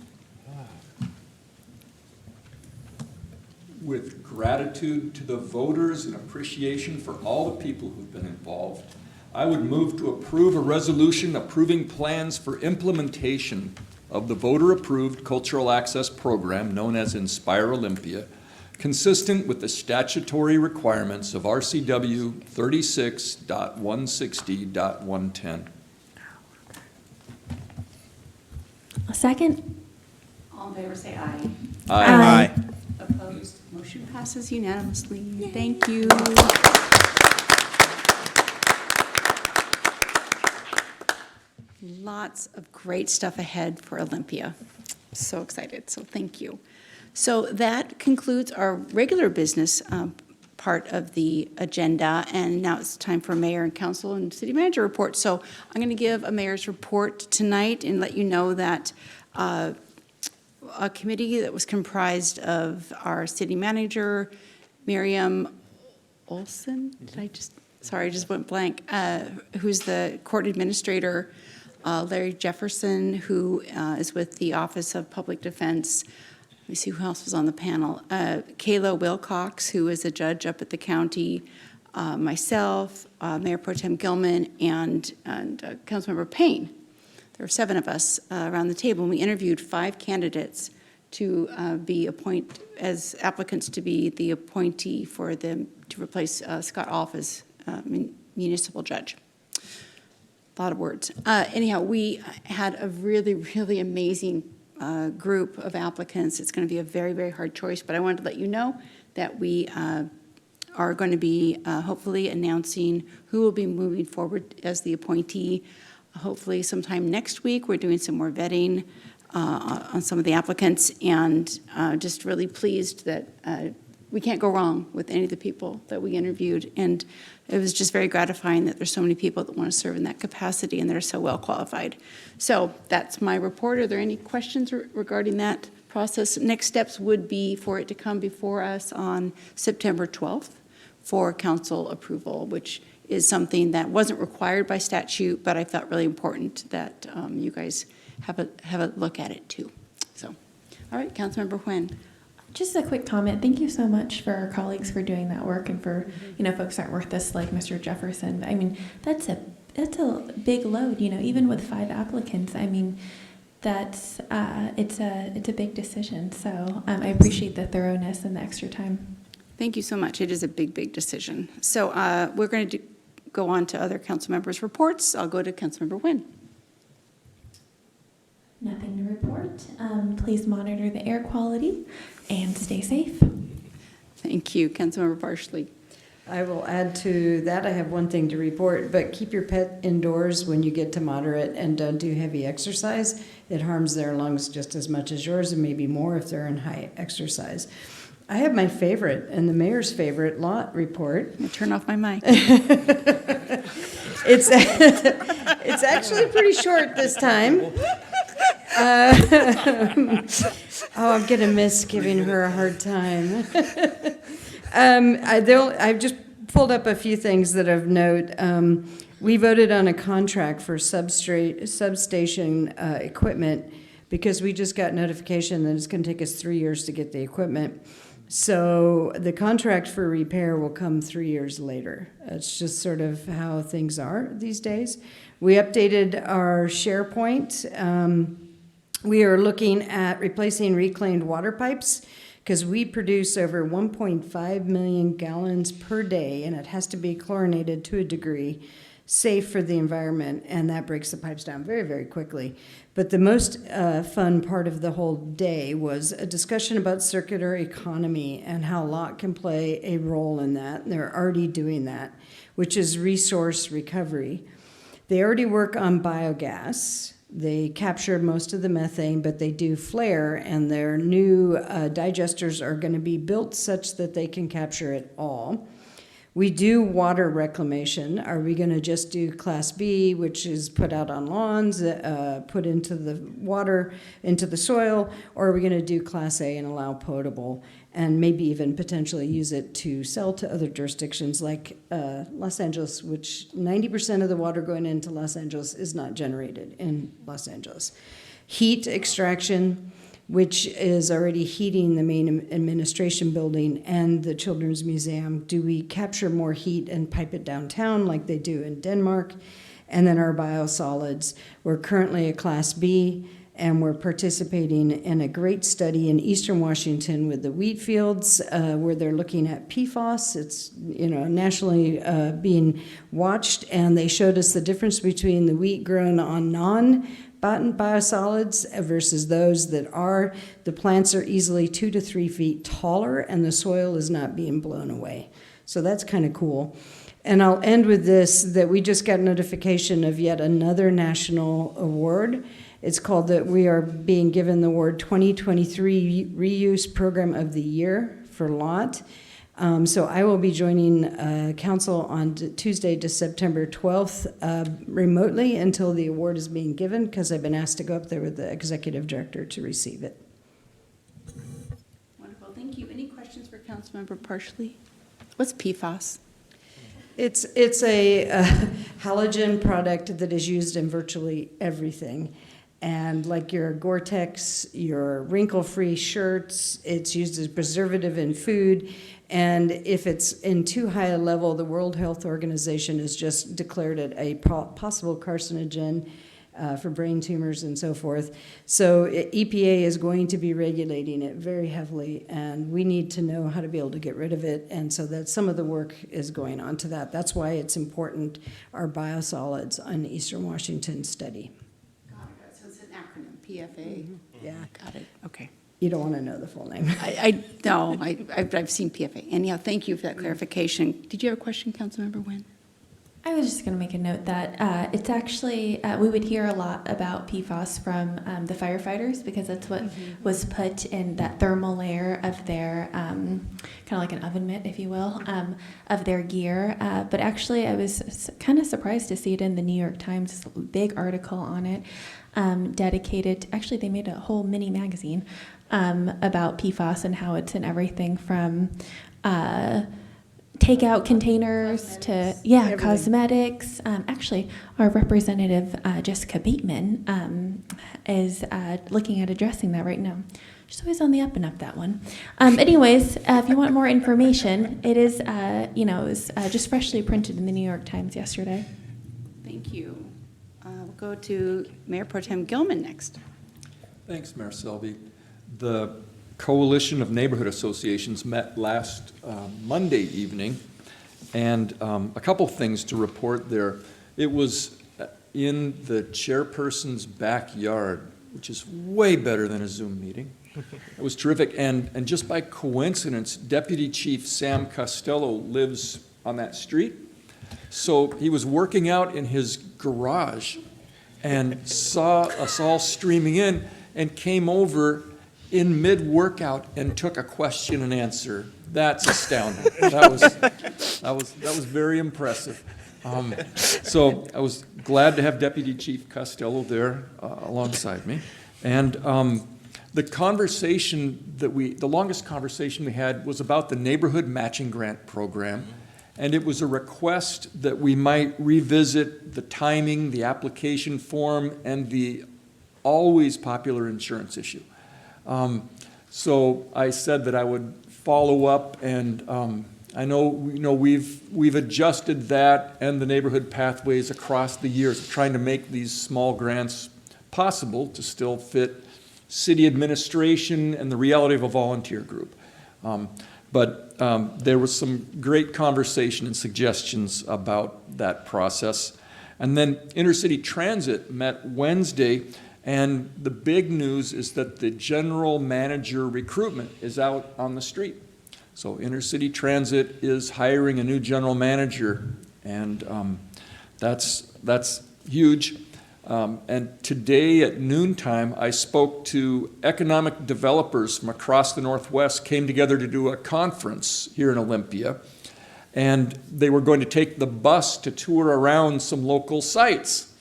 With gratitude to the voters and appreciation for all the people who've been involved, I would move to approve a resolution approving plans for implementation of the voter-approved cultural access program known as Inspire Olympia, consistent with the statutory requirements of RCW 36.160.110. A second? All in favor say aye. Aye. Opposed? Motion passes unanimously. Thank you. Lots of great stuff ahead for Olympia. So excited, so thank you. So that concludes our regular business part of the agenda, and now it's time for mayor and council and city manager report. So I'm going to give a mayor's report tonight and let you know that a committee that was comprised of our city manager, Miriam Olson, I just went blank, who's the court administrator, Larry Jefferson, who is with the Office of Public Defense. Let me see who else was on the panel. Kayla Wilcox, who is a judge up at the county, myself, Mayor Pro Tem Gilman, and Councilmember Payne. There were 7 of us around the table, and we interviewed 5 candidates to be as applicants to be the appointee for them to replace Scott Alf as municipal judge. A lot of words. Anyhow, we had a really, really amazing group of applicants. It's going to be a very, very hard choice, but I wanted to let you know that we are going to be hopefully announcing who will be moving forward as the appointee. Hopefully sometime next week. We're doing some more vetting on some of the applicants, and just really pleased that we can't go wrong with any of the people that we interviewed. And it was just very gratifying that there's so many people that want to serve in that capacity and they're so well qualified. So that's my report. Are there any questions regarding that process? Next steps would be for it to come before us on September 12th for council approval, which is something that wasn't required by statute, but I felt really important that you guys have a look at it too. So, all right, Councilmember Nguyen. Just a quick comment. Thank you so much for our colleagues for doing that work and for, folks aren't worth this like Mr. Jefferson. I mean, that's a big load, even with 5 applicants. I mean, that's, it's a big decision. So I appreciate the thoroughness and the extra time. Thank you so much. It is a big, big decision. So we're going to go on to other council members' reports. I'll go to Councilmember Nguyen. Nothing to report. Please monitor the air quality and stay safe. Thank you. Councilmember Barshley. I will add to that. I have one thing to report, but keep your pet indoors when you get to moderate and don't do heavy exercise. It harms their lungs just as much as yours and maybe more if they're in high exercise. I have my favorite and the mayor's favorite lot report. I'm gonna turn off my mic. It's actually pretty short this time. I'm going to miss giving her a hard time. I've just pulled up a few things that of note. We voted on a contract for substation equipment because we just got notification that it's going to take us 3 years to get the equipment. So the contract for repair will come 3 years later. It's just sort of how things are these days. We updated our SharePoint. We are looking at replacing reclaimed water pipes because we produce over 1.5 million gallons per day, and it has to be chlorinated to a degree, safe for the environment, and that breaks the pipes down very, very quickly. But the most fun part of the whole day was a discussion about circular economy and how LOT can play a role in that, and they're already doing that, which is resource recovery. They already work on biogas. They capture most of the methane, but they do flare, and their new digesters are going to be built such that they can capture it all. We do water reclamation. Are we going to just do Class B, which is put out on lawns, put into the water, into the soil, or are we going to do Class A and allow potable, and maybe even potentially use it to sell to other jurisdictions like Los Angeles, which 90% of the water going into Los Angeles is not generated in Los Angeles. Heat extraction, which is already heating the main administration building and the Children's Museum. Do we capture more heat and pipe it downtown like they do in Denmark? And then our biosolids. We're currently a Class B, and we're participating in a great study in Eastern Washington with the wheat fields, where they're looking at PFAS. It's nationally being watched, and they showed us the difference between the wheat grown on biosolids versus those that are. The plants are easily 2 to 3 feet taller, and the soil is not being blown away. So that's kind of cool. And I'll end with this, that we just got notification of yet another national award. It's called that we are being given the award 2023 Reuse Program of the Year for LOT. So I will be joining council on Tuesday, September 12th, remotely until the award is being given, because I've been asked to go up there with the executive director to receive it. Wonderful, thank you. Any questions for Councilmember Parsley? What's PFAS? It's a halogen product that is used in virtually everything. And like your Gore-Tex, your wrinkle-free shirts, it's used as preservative in food. And if it's in too high a level, the World Health Organization has just declared it a possible carcinogen for brain tumors and so forth. So EPA is going to be regulating it very heavily, and we need to know how to be able to get rid of it. And so that some of the work is going on to that. That's why it's important, our biosolids on the Eastern Washington study. So it's an acronym, PFA. Mm-hmm. Yeah. Got it, okay. You don't want to know the full name. I've seen PFA. Anyhow, thank you for that clarification. Did you have a question, Councilmember Nguyen? I was just going to make a note that it's actually, we would hear a lot about PFAS from the firefighters, because that's what was put in that thermal layer of their, kind of like an oven mitt, if you will, of their gear. But actually, I was kind of surprised to see it in the New York Times, big article on it, dedicated, actually they made a whole mini magazine about PFAS and how it's in everything from takeout containers to cosmetics. Actually, our representative Jessica Bateman is looking at addressing that right now. She's always on the up and up, that one. Anyways, if you want more information, it is it was just freshly printed in the New York Times yesterday. Thank you. We'll go to Mayor Pro Tem Gilman next. Thanks, Mayor Selby. The Coalition of Neighborhood Associations met last Monday evening, and a couple things to report there. It was in the chairperson's backyard, which is way better than a Zoom meeting. It was terrific, and just by coincidence, Deputy Chief Sam Costello lives on that street. So he was working out in his garage and saw us all streaming in and came over in mid-workout and took a question and answer. That's astounding. That was very impressive. So I was glad to have Deputy Chief Costello there alongside me. And the longest conversation we had was about the Neighborhood Matching Grant Program And it was a request that we might revisit the timing, the application form, and the always popular insurance issue. So I said that I would follow up, and I know we've adjusted that and the neighborhood pathways across the years, trying to make these small grants possible to still fit city administration and the reality of a volunteer group. But there was some great conversation and suggestions about that process. And then Intercity Transit met Wednesday, and the big news is that the general manager recruitment is out on the street. So Intercity Transit is hiring a new general manager, and that's huge. And today at noontime, I spoke to economic developers from across the Northwest, came together to do a conference here in Olympia, and they were going to take the bus to tour around some local sites.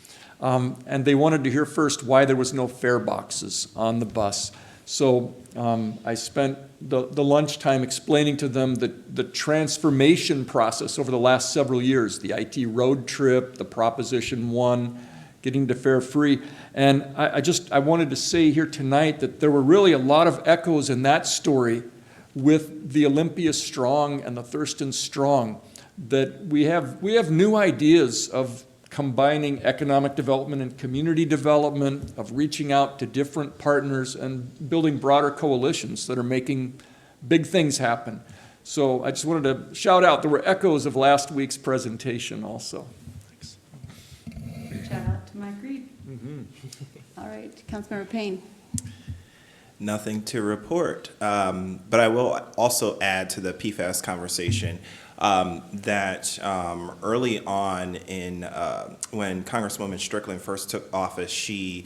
And they wanted to hear first why there was no fare boxes on the bus. So I spent the lunchtime explaining to them the transformation process over the last several years, the IT road trip, the Proposition 1, getting to fare free. And I wanted to say here tonight that there were really a lot of echoes in that story with the Olympia Strong and the Thurston Strong, that we have new ideas of combining economic development and community development, of reaching out to different partners and building broader coalitions that are making big things happen. So I just wanted to shout out, there were echoes of last week's presentation also. Thanks. Shout out to Mike Reed. All right, Councilmember Payne. Nothing to report, but I will also add to the PFAS conversation that early on in when Congresswoman Strickland first took office, she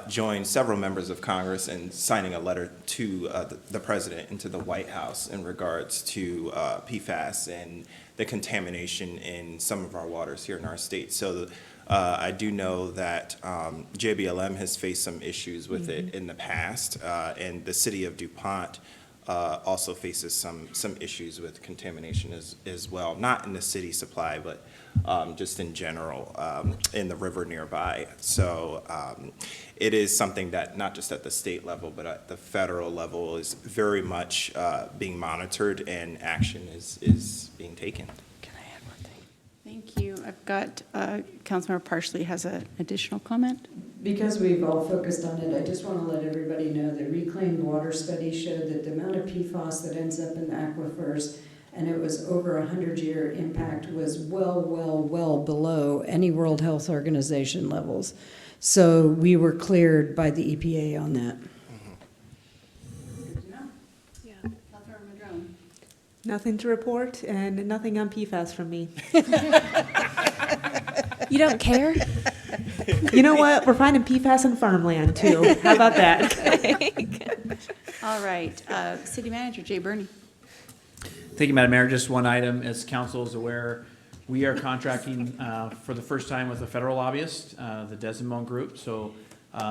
joined several members of Congress in signing a letter to the president and to the White House in regards to PFAS and the contamination in some of our waters here in our state. So I do know that JBLM has faced some issues with it in the past, and the city of DuPont also faces some issues with contamination as well, not in the city supply, but just in general in the river nearby. So it is something that not just at the state level, but at the federal level is very much being monitored, and action is being taken. Can I add one thing? Thank you. I've got Councilmember Parsley has an additional comment. Because we've all focused on it, I just want to let everybody know that reclaimed water study showed that the amount of PFAS that ends up in the aquifers, and it was over 100-year impact, was well below any World Health Organization levels. So we were cleared by the EPA on that. Good to know. Yeah. Councilmember Madrone. Nothing to report and nothing on PFAS from me. You don't care? You know what? We're finding PFAS in farmland too. How about that? All right. City Manager Jay Burney. Thank you, Madam Mayor. Just one item, as council is aware, we are contracting for the first time with a federal lobbyist, the Desimone Group. So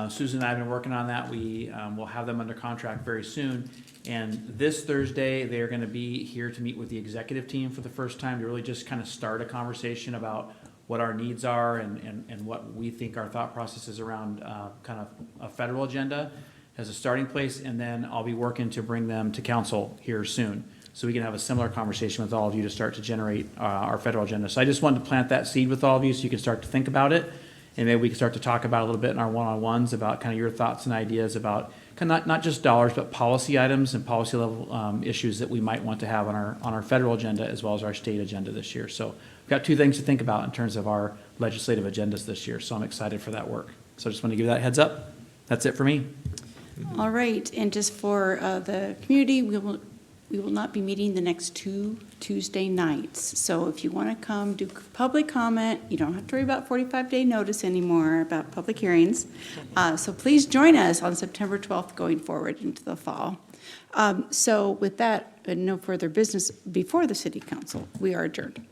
Susan and I have been working on that. We will have them under contract very soon. And this Thursday, they are going to be here to meet with the executive team for the first time to really just kind of start a conversation about what our needs are and what we think our thought process is around kind of a federal agenda as a starting place. And then I'll be working to bring them to council here soon, so we can have a similar conversation with all of you to start to generate our federal agenda. So I just wanted to plant that seed with all of you so you can start to think about it, and maybe we can start to talk about it a little bit in our one-on-ones about kind of your thoughts and ideas about kind of not just dollars, but policy items and policy level issues that we might want to have on our federal agenda as well as our state agenda this year. So we've got two things to think about in terms of our legislative agendas this year. So I'm excited for that work. So I just want to give you that heads up. That's it for me. All right. And just for the community, we will not be meeting the next 2 Tuesday nights. So if you want to come do public comment, you don't have to worry about 45-day notice anymore about public hearings. So please join us on September 12th going forward into the fall. So with that, no further business before the City Council, we are adjourned.